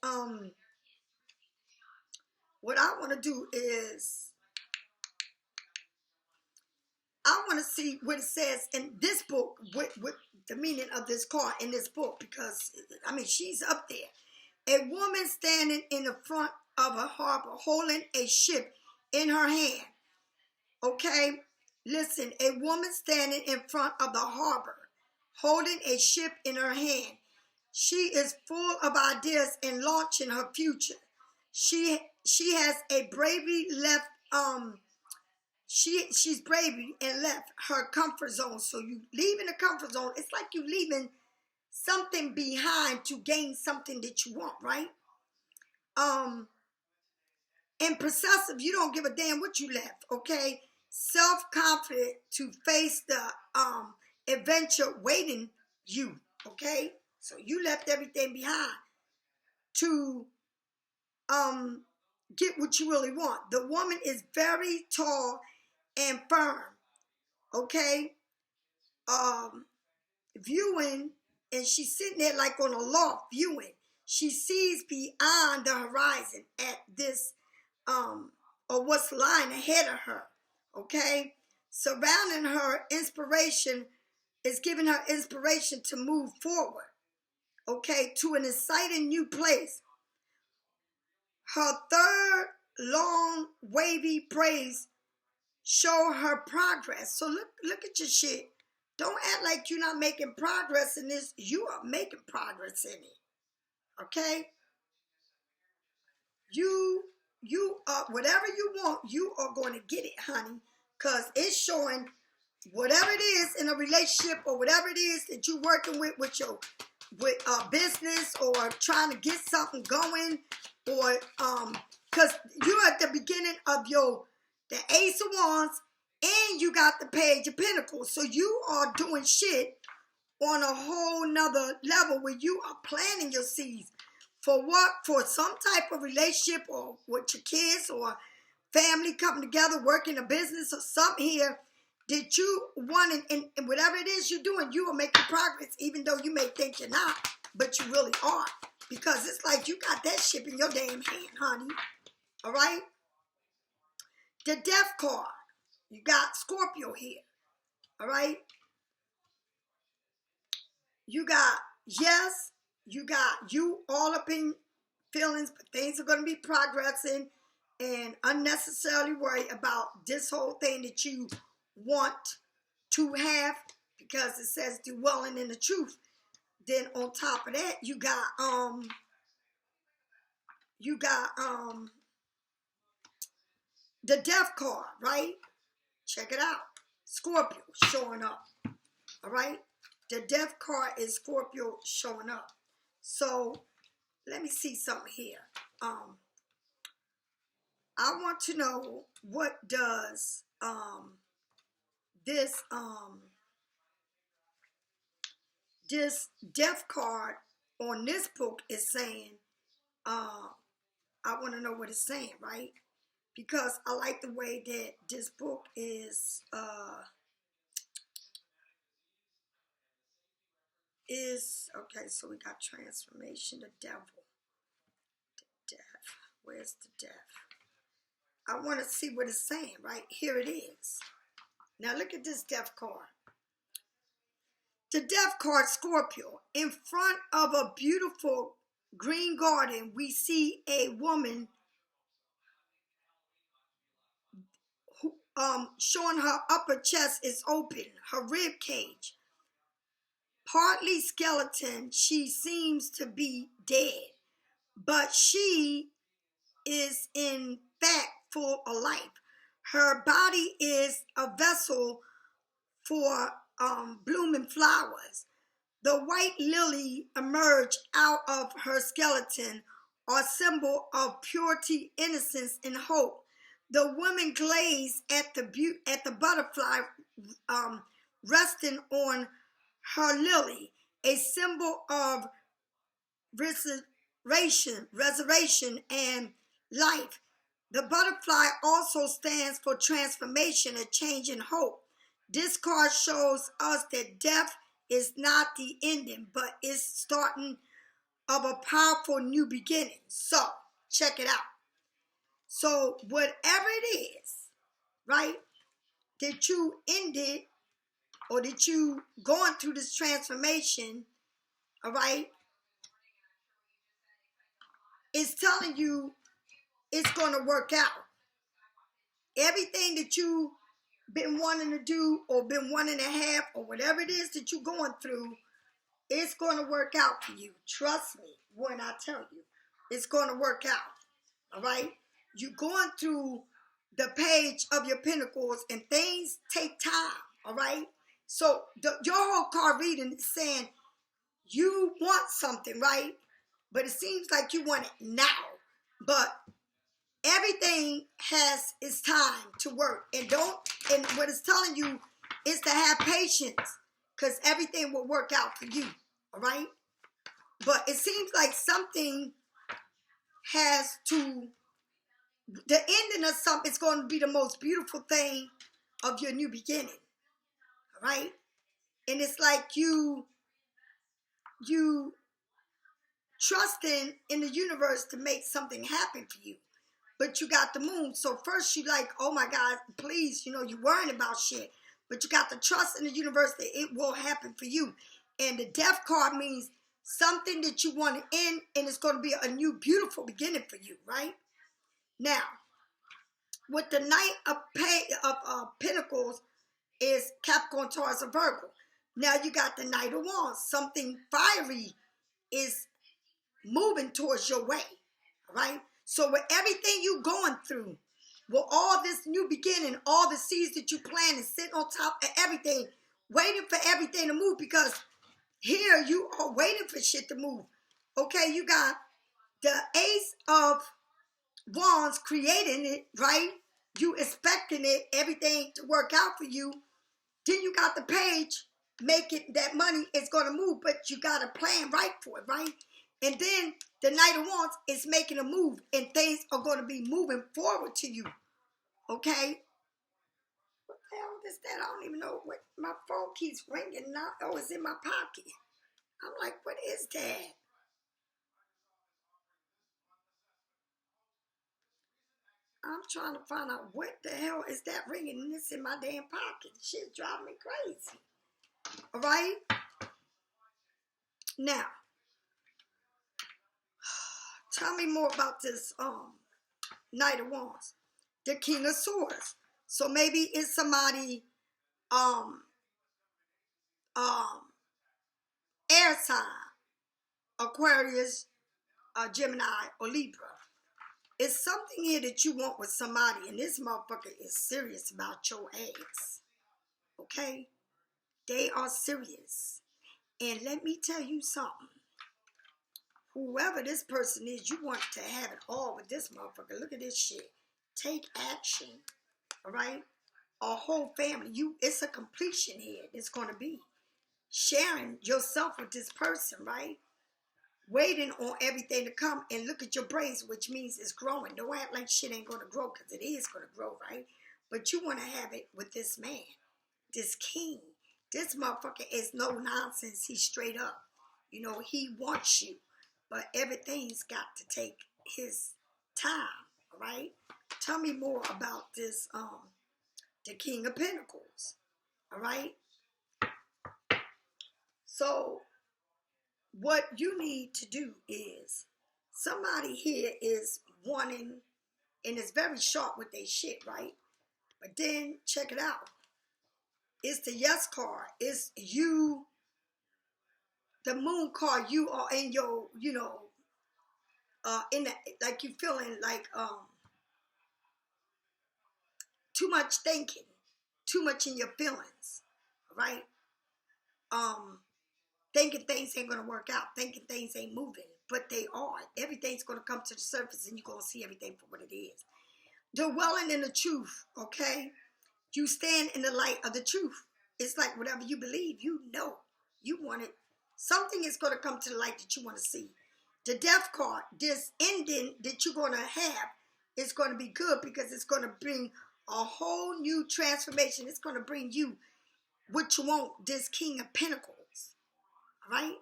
I want to see what it says in this book, what the meaning of this card in this book, because, I mean, she's up there. A woman standing in the front of a harbor holding a ship in her hand. Okay? Listen, a woman standing in front of the harbor holding a ship in her hand. She is full of ideas and launching her future. She has a bravely left she's bravely and left her comfort zone. So you leaving the comfort zone, it's like you leaving something behind to gain something that you want, right? And possessive, you don't give a damn what you left, okay? Self-confident to face the adventure waiting you, okay? So you left everything behind to get what you really want. The woman is very tall and firm, okay? Viewing, and she's sitting there like on a loft viewing. She sees beyond the horizon at this, or what's lying ahead of her, okay? Surrounding her, inspiration is giving her inspiration to move forward, okay, to an exciting new place. Her third long wavy braids show her progress. So look at your shit. Don't act like you're not making progress in this. You are making progress in it. Okay? You are, whatever you want, you are going to get it, honey. Because it's showing whatever it is in a relationship or whatever it is that you're working with your business or trying to get something going, or because you're at the beginning of the Ace of Wands and you got the Page of Pentacles. So you are doing shit on a whole nother level where you are planting your seeds. For what? For some type of relationship or with your kids or family coming together, working a business or something here that you want, and whatever it is you're doing, you are making progress, even though you may think you're not, but you really are. Because it's like you got that ship in your damn hand, honey. All right? The Death card. You got Scorpio here. All right? You got yes. You got you all up in feelings, but things are going to be progressing, and unnecessarily worry about this whole thing that you want to have, because it says dwelling in the truth. Then on top of that, you got the Death card, right? Check it out. Scorpio showing up. All right? The Death card is Scorpio showing up. So let me see something here. I want to know, what does this Death card on this book is saying. I want to know what it's saying, right? Because I like the way that this book is okay. So we got transformation, the devil, the death. Where's the death? I want to see what it's saying, right? Here it is. Now look at this Death card. The Death card, Scorpio. In front of a beautiful green garden, we see a woman who, showing her upper chest is open, her rib cage. Partly skeleton, she seems to be dead, but she is in fact full of life. Her body is a vessel for blooming flowers. The white lily emerged out of her skeleton, a symbol of purity, innocence, and hope. The woman gazed at the butterfly resting on her lily, a symbol of resurrection, and life. The butterfly also stands for transformation, a change, and hope. This card shows us that death is not the ending, but is starting of a powerful new beginning. So, check it out. So, whatever it is, right? that you ended or that you going through this transformation, all right, is telling you it's going to work out. Everything that you been wanting to do or been wanting to have or whatever it is that you're going through, it's going to work out for you. Trust me when I tell you. It's going to work out. All right? You're going through the page of your pentacles and things take time. All right? So your whole card reading is saying you want something, right? But it seems like you want it now. But everything has its time to work. And what it's telling you is to have patience, because everything will work out for you. All right? But it seems like something has to, the ending of something is going to be the most beautiful thing of your new beginning. All right? And it's like you trusting in the universe to make something happen for you. But you got the moon. So first you like, oh my God, please, you're worrying about shit. But you got the trust in the universe that it will happen for you. And the death card means something that you want to end, and it's going to be a new beautiful beginning for you, right? Now, with the Knight of Pentacles is Capricorn, Taurus, and Virgo. Now you got the Knight of Wands. Something fiery is moving towards your way, right? So with everything you going through, with all this new beginning, all the seeds that you planted, sitting on top of everything, waiting for everything to move, because here you are waiting for shit to move. Okay, you got the Ace of Wands creating it, right? You expecting it, everything to work out for you. Then you got the Page making that money is going to move, but you got to plan right for it, right? And then the Knight of Wands is making a move, and things are going to be moving forward to you. Okay? What the hell is that? I don't even know. What my phone keeps ringing now. Oh, it's in my pocket. I'm like, what is that? I'm trying to find out what the hell is that ringing, and it's in my damn pocket. Shit's driving me crazy. All right? Now, tell me more about this Knight of Wands. The King of Swords. So maybe it's somebody air sign, Aquarius, Gemini, or Libra. It's something here that you want with somebody, and this motherfucker is serious about your ass. Okay? They are serious. And let me tell you something. Whoever this person is, you want to have it all with this motherfucker. Look at this shit. Take action. All right? A whole family. It's a completion here. It's going to be sharing yourself with this person, right? Waiting on everything to come, and look at your brains, which means it's growing. Don't act like shit ain't going to grow, because it is going to grow, right? But you want to have it with this man, this king. This motherfucker is no nonsense. He's straight up. He wants you, but everything's got to take his time, all right? Tell me more about this, the King of Pentacles, all right? So what you need to do is, somebody here is wanting, and it's very sharp with their shit, right? But then check it out. It's the Yes card. It's you, the Moon card. You are in your, in the, like you feeling like too much thinking, too much in your feelings, right? Thinking things ain't gonna work out, thinking things ain't moving, but they are. Everything's gonna come to the surface, and you're gonna see everything for what it is. Dwelling in the truth, okay? You stand in the light of the truth. It's like whatever you believe, you want it. Something is gonna come to the light that you want to see. The Death card, this ending that you're gonna have is gonna be good, because it's gonna bring a whole new transformation. It's gonna bring you what you want, this King of Pentacles. Right?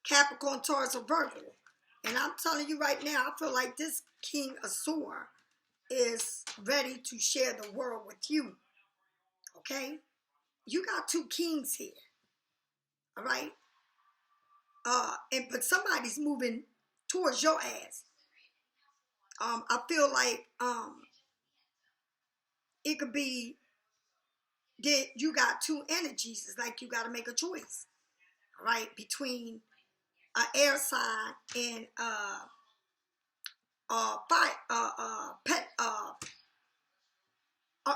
Capricorn, Taurus, or Virgo. And I'm telling you right now, I feel like this King of Swords is ready to share the world with you. Okay? You got two kings here. All right? But somebody's moving towards your ass. I feel like it could be that you got two energies. It's like you got to make a choice, all right, between an air sign and a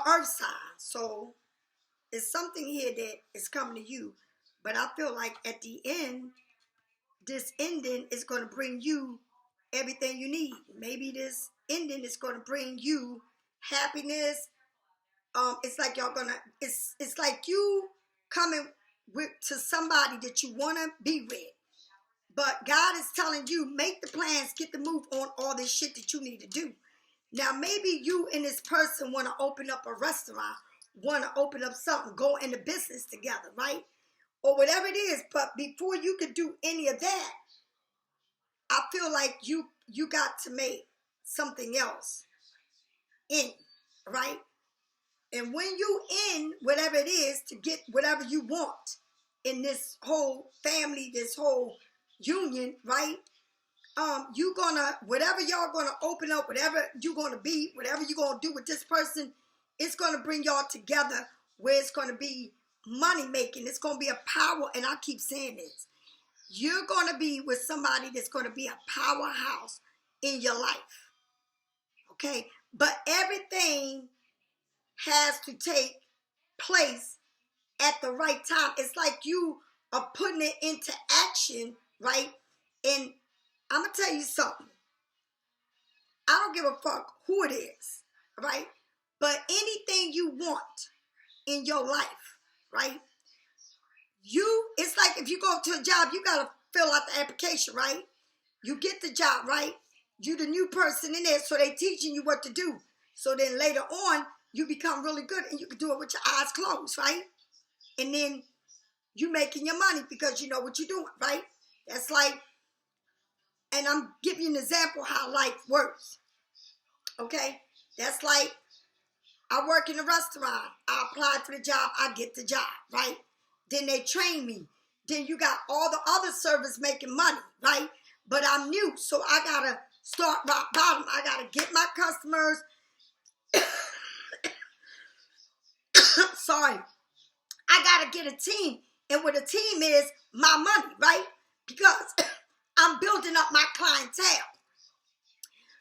earth sign. So it's something here that is coming to you, but I feel like at the end, this ending is going to bring you everything you need. Maybe this ending is going to bring you happiness. It's like y'all gonna. It's like you coming to somebody that you want to be with, but God is telling you, make the plans, get the move on all this shit that you need to do. Now maybe you and this person want to open up a restaurant, want to open up something, go into business together, right? Or whatever it is. But before you could do any of that, I feel like you got to make something else in, right? And when you in whatever it is to get whatever you want in this whole family, this whole union, right? You gonna, whatever y'all gonna open up, whatever you gonna be, whatever you gonna do with this person, it's gonna bring y'all together where it's gonna be money making. It's gonna be a power, and I keep saying this. You're gonna be with somebody that's gonna be a powerhouse in your life. Okay? But everything has to take place at the right time. It's like you are putting it into action, right? And I'm going to tell you something. I don't give a fuck who it is, right? But anything you want in your life, right? It's like if you go to a job, you got to fill out the application, right? You get the job, right? You the new person in there, so they teaching you what to do. So then later on, you become really good and you can do it with your eyes closed, right? And then you making your money because you know what you're doing, right? That's like, and I'm giving you an example how life works, okay? That's like, I work in a restaurant. I apply for the job. I get the job, right? Then they train me. Then you got all the other servers making money, right? But I'm new, so I got to start rock bottom. I got to get my customers. Sorry. I got to get a team. And what a team is, my money, right? Because I'm building up my clientele.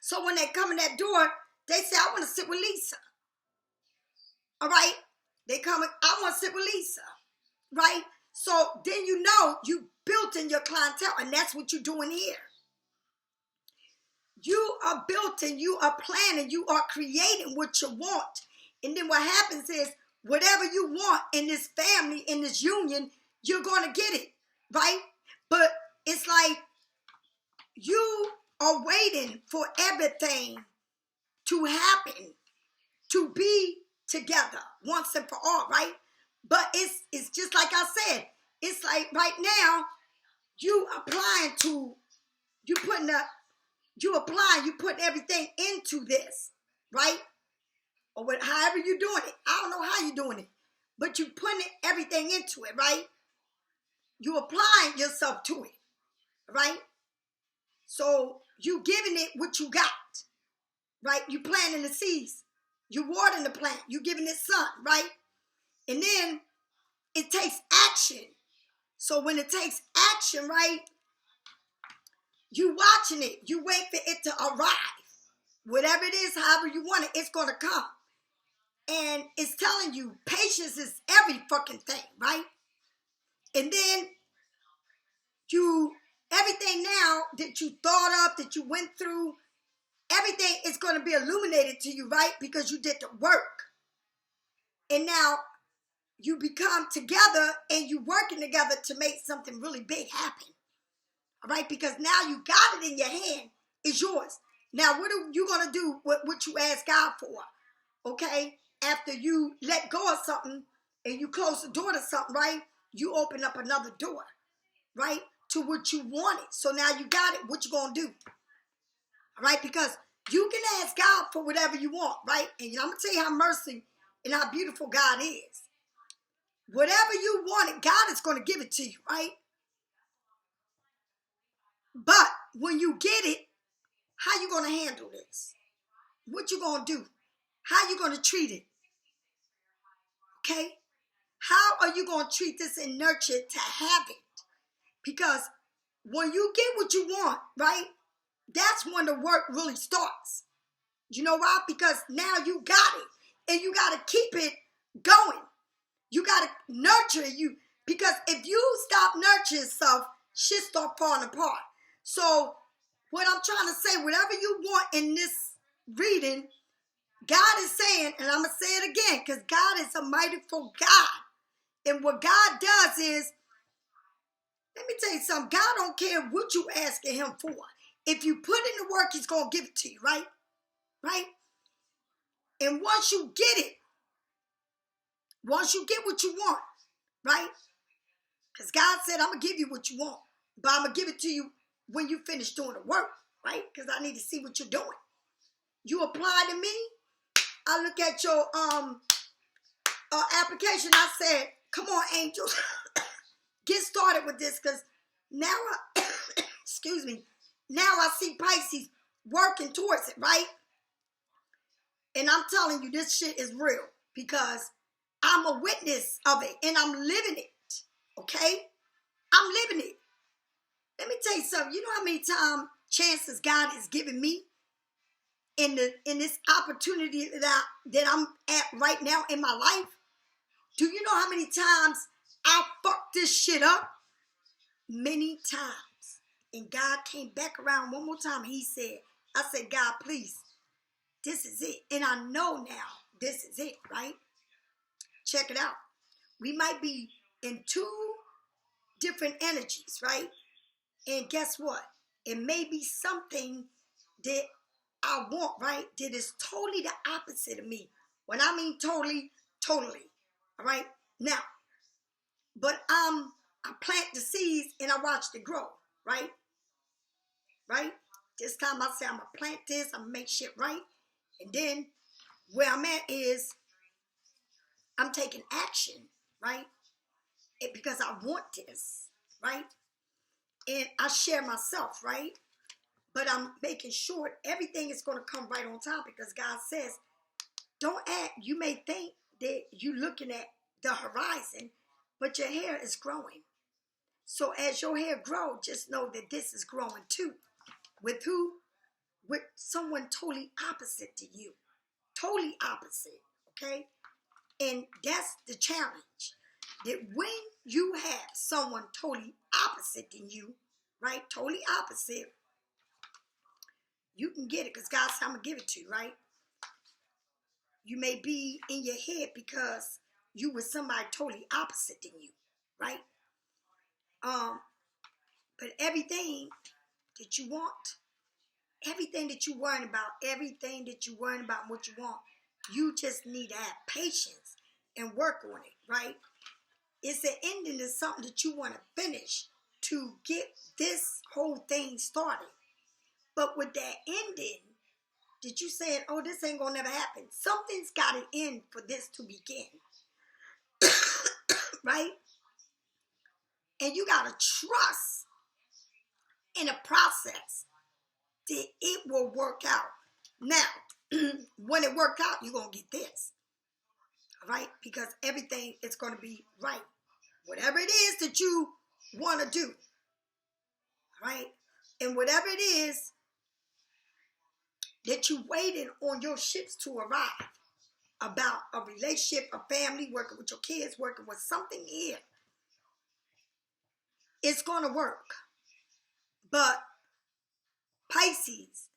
So when they come in that door, they say, I want to sit with Lisa. All right? They come in, I want to sit with Lisa. Right? So then you know you built in your clientele, and that's what you're doing here. You are building, you are planning, you are creating what you want. And then what happens is, whatever you want in this family, in this union, you're going to get it, right? But it's like you are waiting for everything to happen, to be together once and for all, right? But it's just like I said, it's like right now, you putting everything into this, right? Or however you're doing it. I don't know how you're doing it, but you're putting everything into it, right? You applying yourself to it, right? So you giving it what you got, right? You planting the seeds. You watering the plant. You giving it sun, right? And then it takes action. So when it takes action, right, you watching it. You wait for it to arrive. Whatever it is, however you want it, it's going to come. And it's telling you, patience is every fucking thing, right? And then everything now that you thought of, that you went through, everything is going to be illuminated to you, right? Because you did the work. And now you become together and you working together to make something really big happen. All right? Because now you got it in your hand. It's yours. Now, what are you going to do with what you ask God for? Okay? After you let go of something and you close the door to something, right? You open up another door, right? To what you wanted. So now you got it. What you going to do? All right? Because you can ask God for whatever you want, right? And I'm going to tell you how mercy and how beautiful God is. whatever you wanted, God is going to give it to you, right? But when you get it, how you going to handle this? What you going to do? How you going to treat it? Okay? How are you going to treat this and nurture it to have it? Because when you get what you want, right, that's when the work really starts. You know why? Because now you got it, and you got to keep it going. You got to nurture it. Because if you stop nurturing yourself, shit start falling apart. So what I'm trying to say, whatever you want in this reading, God is saying, and I'm going to say it again, because God is a mightyful God. And what God does is, let me tell you something. God don't care what you asking him for. If you put in the work, he's going to give it to you, right? Right? And once you get it, once you get what you want, right? Because God said, I'm going to give you what you want. But I'm going to give it to you when you finish doing the work, right? Because I need to see what you're doing. You apply to me. I look at your application. I said, come on, angels. Get started with this, because now excuse me, now I see Pisces working towards it, right? And I'm telling you, this shit is real, because I'm a witness of it, and I'm living it, okay? I'm living it. Let me tell you something. You know how many chances God has given me in this opportunity that I'm at right now in my life? Do you know how many times I fucked this shit up? Many times. And God came back around one more time. I said, God, please, this is it. And I know now this is it, right? Check it out. We might be in two different energies, right? And guess what? It may be something that I want, right? That is totally the opposite of me. When I mean totally, totally. All right? Now, but I plant the seeds and I watch it grow, right? Right? This time I say I'm going to plant this, I'm going to make shit right. And then where I'm at is I'm taking action, right? Because I want this, right? And I share myself, right? But I'm making sure everything is going to come right on time, because God says, don't act. You may think that you're looking at the horizon, but your hair is growing. So as your hair grows, just know that this is growing too. With who? With someone totally opposite to you. Totally opposite, okay? And that's the challenge. That when you have someone totally opposite than you, right? Totally opposite, you can get it, because God said, I'm going to give it to you, right? You may be in your head because you were somebody totally opposite than you, right? But everything that you want, everything that you're worrying about, what you want, you just need to have patience and work on it, right? It's an ending to something that you want to finish to get this whole thing started. But with that ending, that you saying, oh, this ain't gonna never happen. Something's got to end for this to begin, right? And you got to trust in a process that it will work out. Now, when it works out, you're going to get this, right? Because everything is going to be right. Whatever it is that you want to do, right? And whatever it is that you're waiting on your ships to arrive, about a relationship, a family, working with your kids, working with something here, it's going to work. But Pisces,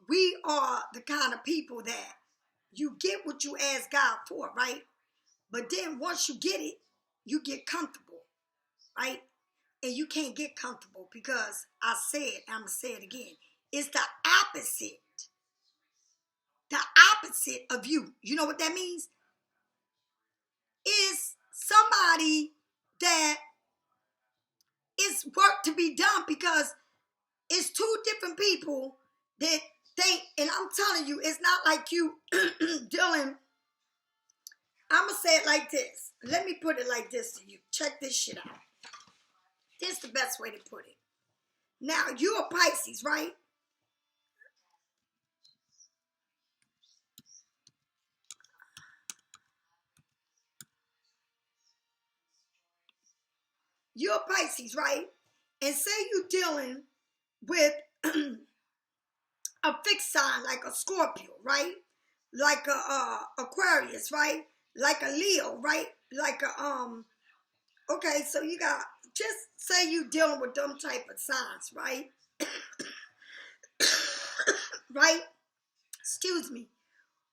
we are the kind of people that you get what you ask God for, right? But then once you get it, you get comfortable, right? And you can't get comfortable, because I said, I'm going to say it again, it's the opposite. The opposite of you. You know what that means? Is somebody that is work to be done, because it's two different people that think, and I'm telling you, it's not like you dealing, I'm going to say it like this. let me put it like this to you. Check this shit out. This is the best way to put it. Now, you're a Pisces, right? You're a Pisces, right? And say you're dealing with a fixed sign like a Scorpio, right? Like a Aquarius, right? Like a Leo, right? Like a okay, so you got, just say you dealing with them type of signs, right? Right? Excuse me.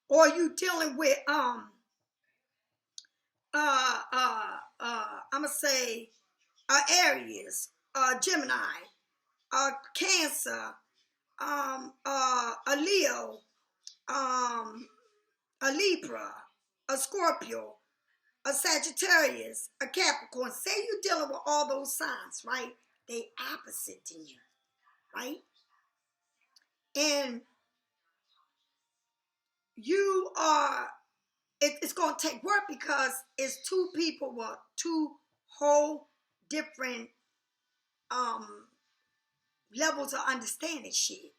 Or you dealing with I'ma say Aries, Gemini, Cancer, a Leo, a Libra, a Scorpio, a Sagittarius, a Capricorn. Say you're dealing with all those signs, right? They opposite in you, right? And you are, it's going to take work because it's two people with two whole different levels of understanding shit.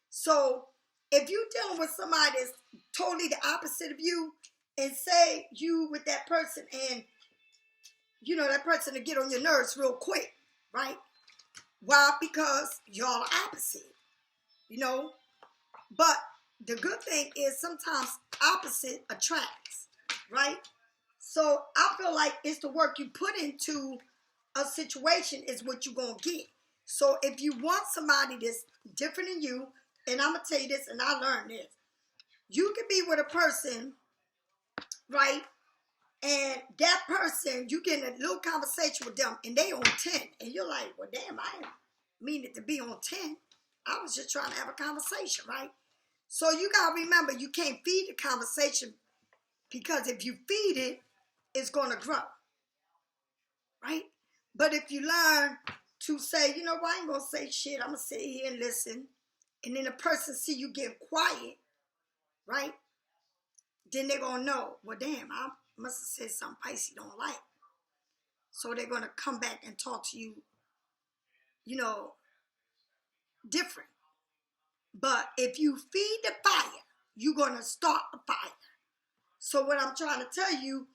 So if you're dealing with somebody that's totally the opposite of you, and say you with that person, and you know that person to get on your nerves real quick, right? Why? Because y'all are opposite, you know? But the good thing is sometimes opposite attracts, right? So I feel like it's the work you put into a situation is what you're going to get. So if you want somebody that's different than you, and I'm going to tell you this, and I learned this. You can be with a person, right? And that person, you get in a little conversation with them, and they on 10. And you're like, well, damn, I didn't mean it to be on 10. I was just trying to have a conversation, right? So you got to remember, you can't feed the conversation, because if you feed it, it's going to grow, right? But if you learn to say, you know what, I ain't going to say shit. I'm going to sit here and listen. And then the person see you get quiet, right? Then they're going to know, well, damn, I must have said something Pisces don't like. So they're going to come back and talk to you, you know, different. But if you feed the fire, you're going to start a fire. So what I'm trying to tell you,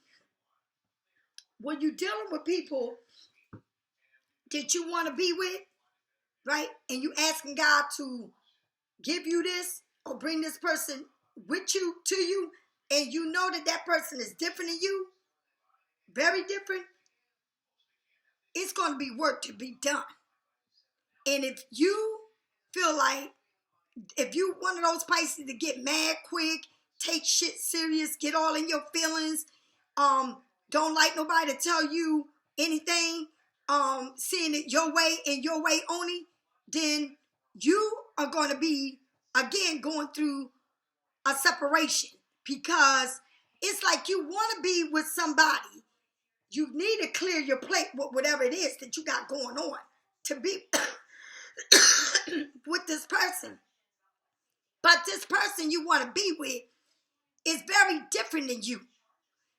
when you're dealing with people that you want to be with, right? And you asking God to give you this or bring this person with you, to you, and you know that that person is different than you, very different, it's going to be work to be done. And if you feel like, if you one of those Pisces to get mad quick, take shit serious, get all in your feelings, don't like nobody to tell you anything, seeing it your way and your way only, then you are going to be, again, going through a separation, because it's like you want to be with somebody. You need to clear your plate with whatever it is that you got going on to be with this person. But this person you want to be with is very different than you.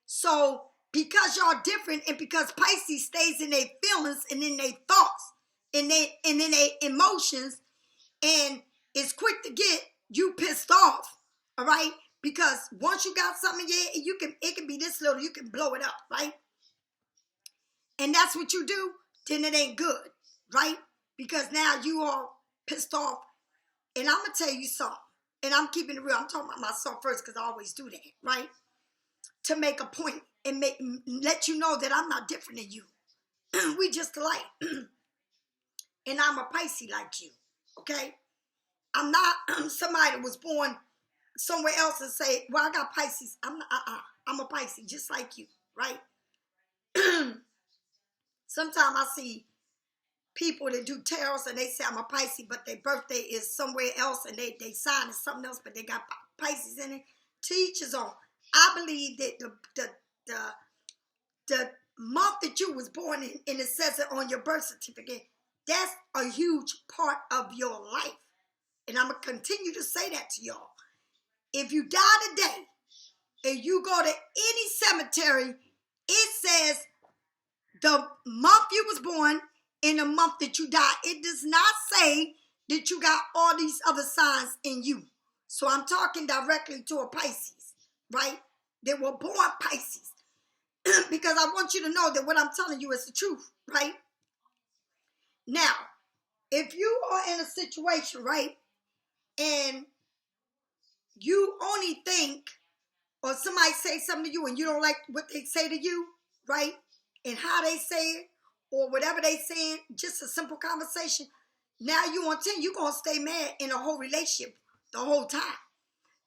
So because y'all different, and because Pisces stays in their feelings and in their thoughts and in their emotions, and is quick to get you pissed off, all right? Because once you got something, yeah, it can be this little, you can blow it up, right? And that's what you do, then it ain't good, right? Because now you are pissed off. And I'm going to tell you something. And I'm keeping it real. I'm talking about myself first, because I always do that, right? To make a point and let you know that I'm not different than you. We just alike. And I'm a Pisces like you, okay? I'm not somebody that was born somewhere else and say, well, I got Pisces. I'm not, I'm a Pisces just like you, right? Sometimes I see people that do tarots and they say I'm a Pisces, but their birthday is somewhere else and they sign is something else, but they got Pisces in it. To each his own. I believe that the month that you was born in, and it says it on your birth certificate, that's a huge part of your life. And I'm going to continue to say that to y'all. If you die today and you go to any cemetery It says the month you was born and the month that you died. It does not say that you got all these other signs in you. So I'm talking directly to a Pisces, right? They were born Pisces. Because I want you to know that what I'm telling you is the truth, right? Now, if you are in a situation, right, and you only think, or somebody say something to you and you don't like what they say to you, right, and how they say it, or whatever they saying, just a simple conversation, now you on 10, you're going to stay mad in a whole relationship the whole time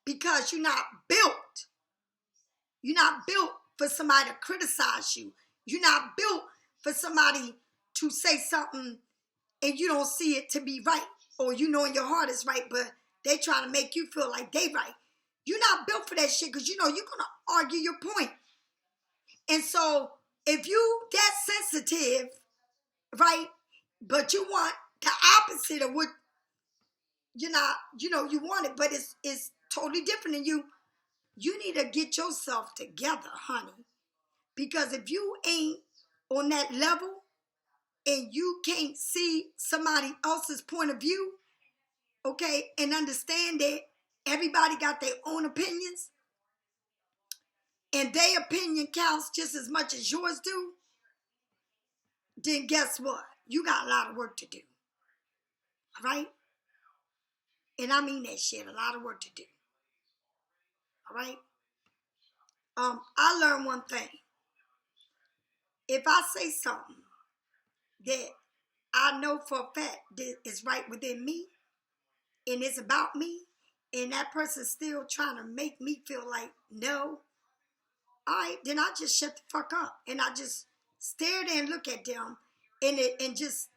because you're not built. You're not built for somebody to criticize you. You're not built for somebody to say something and you don't see it to be right, or you know in your heart it's right, but they trying to make you feel like they right. You're not built for that shit because you know you're going to argue your point. And so if you that sensitive, right, but you want the opposite of what you're not, you know, you want it, but it's totally different than you need to get yourself together, honey. Because if you ain't on that level and you can't see somebody else's point of view, okay, and understand that everybody got their own opinions and their opinion counts just as much as yours do, then guess what? You got a lot of work to do. All right? And I mean that shit, a lot of work to do. All right? I learned one thing. If I say something that I know for a fact that is right within me and it's about me, and that person's still trying to make me feel like, no, all right, then I just shut the fuck up. And I just stare there and look at them and just,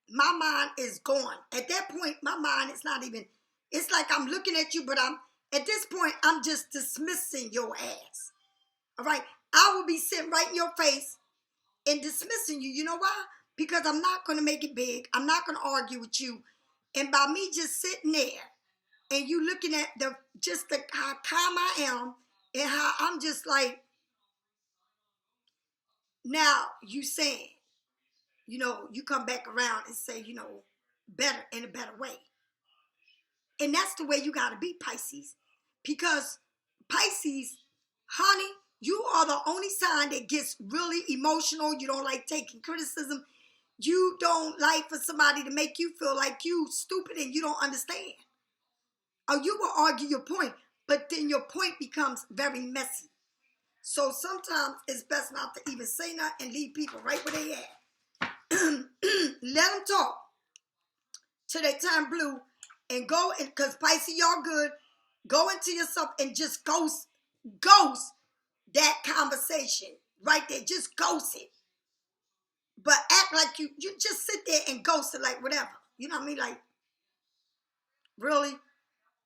my mind is gone. At that point, my mind is not even, it's like I'm looking at you, but at this point, I'm just dismissing your ass. All right? I will be sitting right in your face and dismissing you. You know why? Because I'm not going to make it big. I'm not going to argue with you. And by me just sitting there and you looking at how calm I am and how I'm just like, now you saying, you know, you come back around and say, you know, better in a better way. And that's the way you got to be, Pisces. Because Pisces, honey, you are the only sign that gets really emotional. You don't like taking criticism. You don't like for somebody to make you feel like you stupid and you don't understand. Or you will argue your point, but then your point becomes very messy. So sometimes it's best not to even say nothing and leave people right where they at. Let them talk till they turn blue and go, because Pisces, y'all good, go into yourself and just ghost that conversation right there. Just ghost it. But act like you just sit there and ghost it like whatever. You know what I mean? Like, really?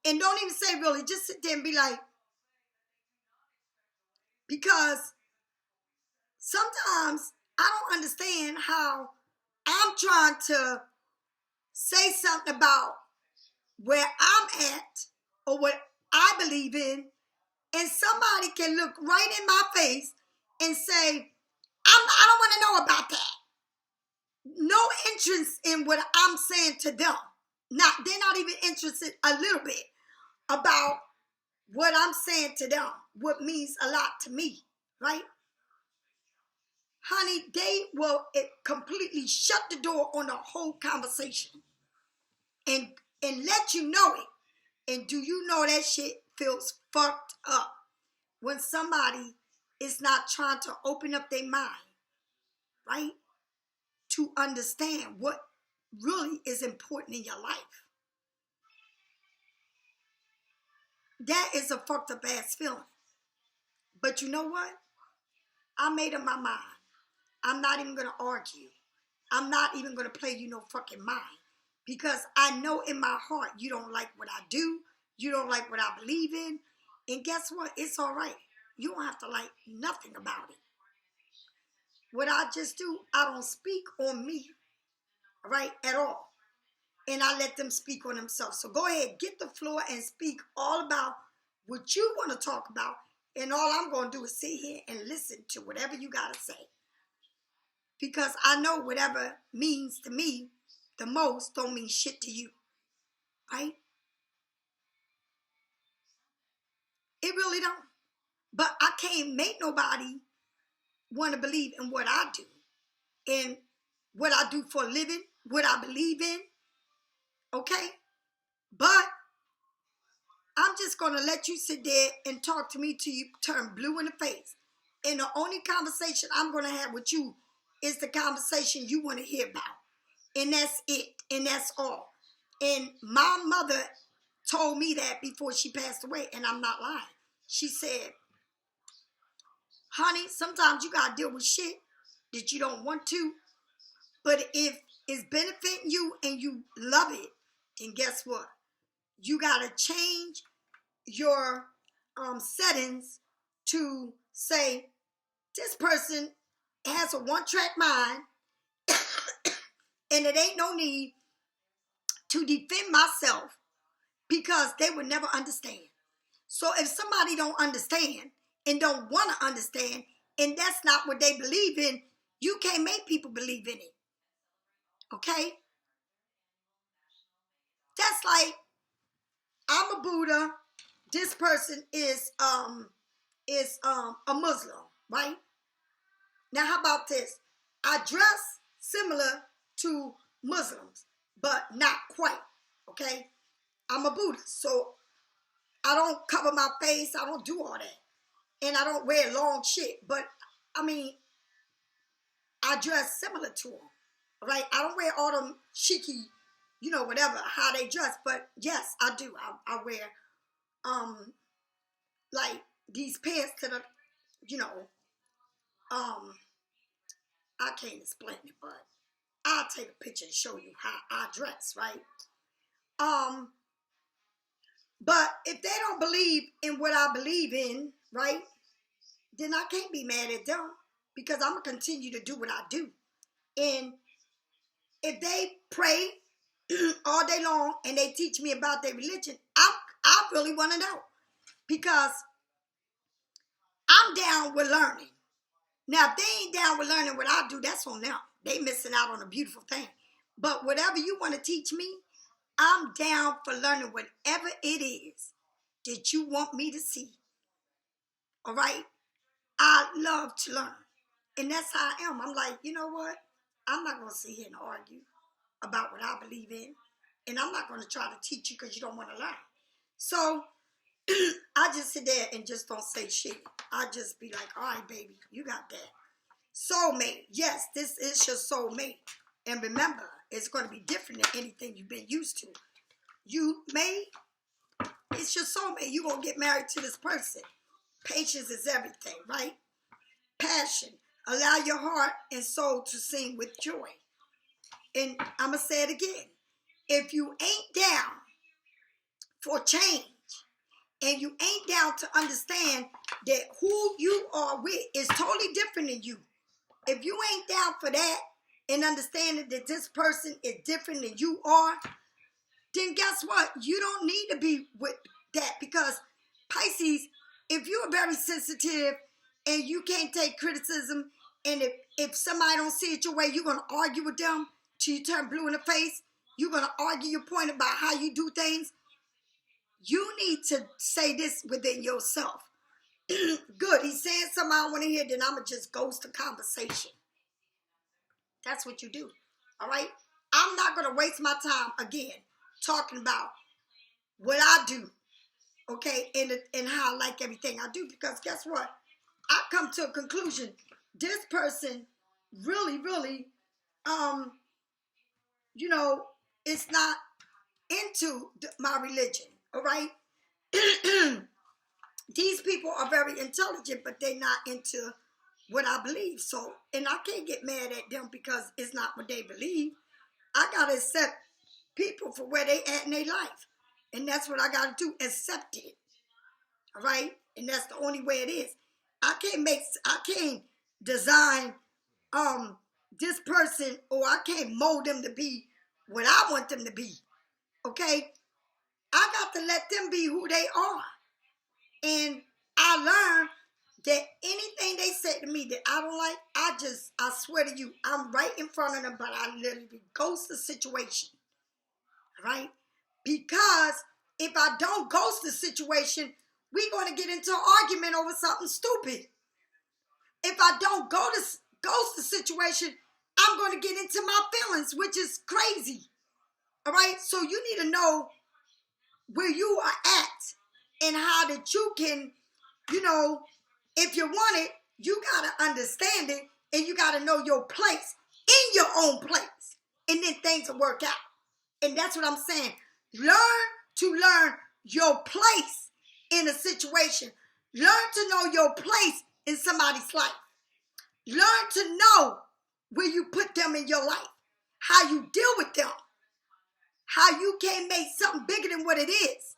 And don't even say really. Just sit there and be like, because sometimes I don't understand how I'm trying to say something about where I'm at or what I believe in, and somebody can look right in my face and say, I don't want to know about that. No interest in what I'm saying to them. They're not even interested a little bit about what I'm saying to them, what means a lot to me, right? Honey, they will completely shut the door on the whole conversation and let you know it. And do you know that shit feels fucked up when somebody is not trying to open up their mind, right? To understand what really is important in your life. That is a fucked up ass feeling. But you know what? I made up my mind. I'm not even going to argue. I'm not even going to play you no fucking mind. Because I know in my heart you don't like what I do. You don't like what I believe in. And guess what? It's all right. You don't have to like nothing about it. What I just do, I don't speak on me, right, at all. And I let them speak on themselves. So go ahead, get the floor and speak all about what you want to talk about. And all I'm going to do is sit here and listen to whatever you got to say. Because I know whatever means to me the most don't mean shit to you. Right? It really don't. But I can't make nobody want to believe in what I do. And what I do for a living. What I believe in. Okay? But I'm just going to let you sit there and talk to me till you turn blue in the face. And the only conversation I'm going to have with you is the conversation you want to hear about. And that's it. And that's all. And my mother told me that before she passed away. And I'm not lying. She said, honey, sometimes you got to deal with shit that you don't want to. But if it's benefiting you and you love it, then guess what? You got to change your settings to say, this person has a one-track mind and it ain't no need to defend myself because they would never understand. So if somebody don't understand and don't want to understand and that's not what they believe in, you can't make people believe in it. Okay? That's like, I'm a Buddha. This person is a Muslim, right? Now, how about this? I dress similar to Muslims, but not quite, okay? I'm a Buddhist, so I don't cover my face. I don't do all that. And I don't wear long shit, but, I mean, I dress similar to them, right? I don't wear all them cheeky, whatever, how they dress, but yes, I do. I wear, like, these pants to the, I can't explain it, but I'll take a picture and show you how I dress, right? But if they don't believe in what I believe in, right, then I can't be mad at them because I'm going to continue to do what I do. And if they pray all day long and they teach me about their religion, I really want to know because I'm down with learning. Now, if they ain't down with learning what I do, that's on them. They missing out on a beautiful thing. But whatever you want to teach me, I'm down for learning whatever it is that you want me to see. All right? I love to learn. And that's how I am. I'm like, you know what? I'm not going to sit here and argue about what I believe in. And I'm not going to try to teach you because you don't want to learn. So, I just sit there and just don't say shit. I just be like, all right, baby, you got that. Soulmate. Yes, this is your soulmate. And remember, it's going to be different than anything you've been used to. It's your soulmate. You're going to get married to this person. Patience is everything, right? Passion. Allow your heart and soul to sing with joy. And I'm going to say it again. If you ain't down for change, and you ain't down to understand that who you are with is totally different than you. If you ain't down for that and understanding that this person is different than you are, then guess what? You don't need to be with that because Pisces, if you're very sensitive and you can't take criticism, and if somebody don't see it your way, you're going to argue with them till you turn blue in the face. You're going to argue your point about how you do things. You need to say this within yourself. Good, he's saying something I don't want to hear, then I'm going to just ghost the conversation. That's what you do, all right? I'm not going to waste my time, again, talking about what I do, okay, and how I like everything I do, because guess what? I come to a conclusion. This person really, really, it's not into my religion, all right? These people are very intelligent, but they're not into what I believe. So, and I can't get mad at them because it's not what they believe. I got to accept people for where they at in their life. And that's what I got to do, accept it. All right? And that's the only way it is. I can't design this person, or I can't mold them to be what I want them to be. Okay? I got to let them be who they are. And I learned that anything they said to me that I don't like, I swear to you, I'm right in front of them, but I literally ghost the situation. Right? Because if I don't ghost the situation, we're going to get into an argument over something stupid. If I don't ghost the situation, I'm going to get into my feelings, which is crazy. All right? So you need to know where you are at and how that you can, if you want it, you got to understand it and you got to know your place in your own place. And then things will work out. And that's what I'm saying. Learn your place in a situation. Learn to know your place in somebody's life. Learn to know where you put them in your life. How you deal with them. How you can make something bigger than what it is.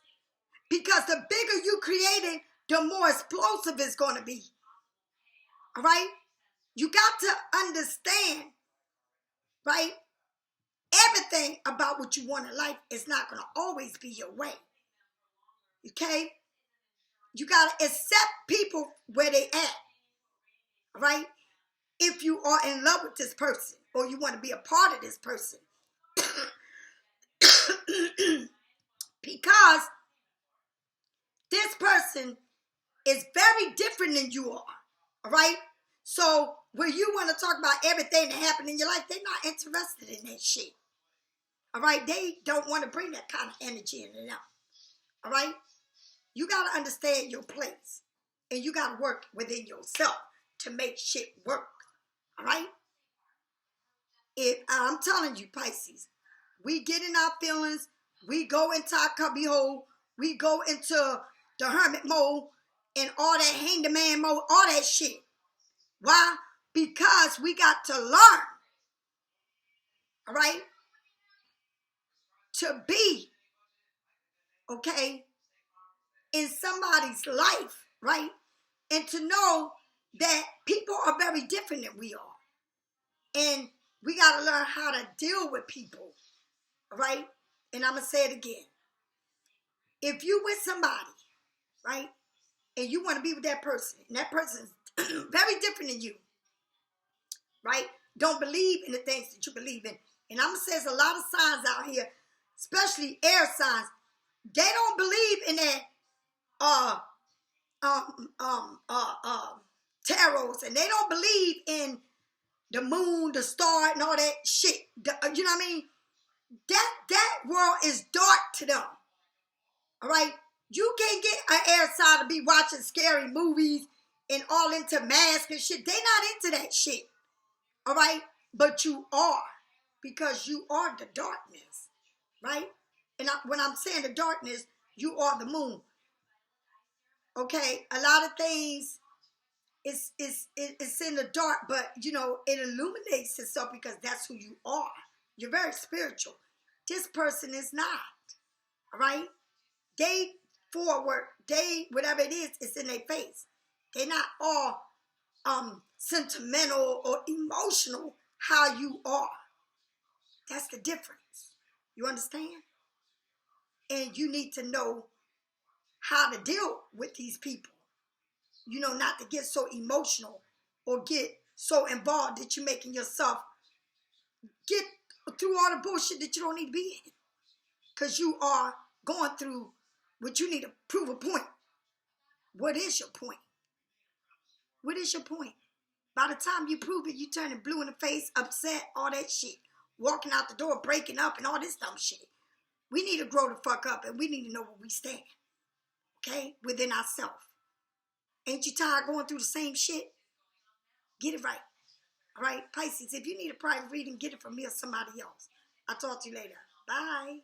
Because the bigger you create it, the more explosive it's going to be. All right? You got to understand, right? Everything about what you want in life is not going to always be your way. Okay? You got to accept people where they at. All right? If you are in love with this person or you want to be a part of this person. Because this person is very different than you are. All right? So where you want to talk about everything that happened in your life, they're not interested in that shit. All right? They don't want to bring that kind of energy into them. All right? You got to understand your place. And you got to work within yourself to make shit work. All right? I'm telling you, Pisces, we get in our feelings. We go into our cubby hole. We go into the hermit mode and all that hang the man mode, all that shit. Why? Because we got to learn, all right, to be, okay, in somebody's life, right? And to know that people are very different than we are. And we got to learn how to deal with people, all right? And I'm going to say it again. If you with somebody, right, and you want to be with that person, and that person is very different than you, right? Don't believe in the things that you believe in. And I'm going to say there's a lot of signs out here, especially air signs. They don't believe in that tarots, and they don't believe in the moon, the star, and all that shit. You know what I mean? That world is dark to them. All right? You can't get an air sign to be watching scary movies and all into masks and shit. They not into that shit. All right? But you are. Because you are the darkness. Right? And when I'm saying the darkness, you are the moon. Okay? A lot of things it's in the dark, but, it illuminates itself because that's who you are. You're very spiritual. This person is not. All right? They forward, whatever it is, it's in their face. They're not all sentimental or emotional how you are. That's the difference. You understand? And you need to know how to deal with these people. Not to get so emotional or get so involved that you're making yourself get through all the bullshit that you don't need to be in. Because you are going through what you need to prove a point. What is your point? What is your point? By the time you prove it, you turning blue in the face, upset, all that shit. Walking out the door, breaking up, and all this dumb shit. We need to grow the fuck up, and we need to know where we stand. Okay? Within ourselves. Ain't you tired going through the same shit? Get it right. All right? Pisces, if you need a private reading, get it from me or somebody else. I'll talk to you later. Bye.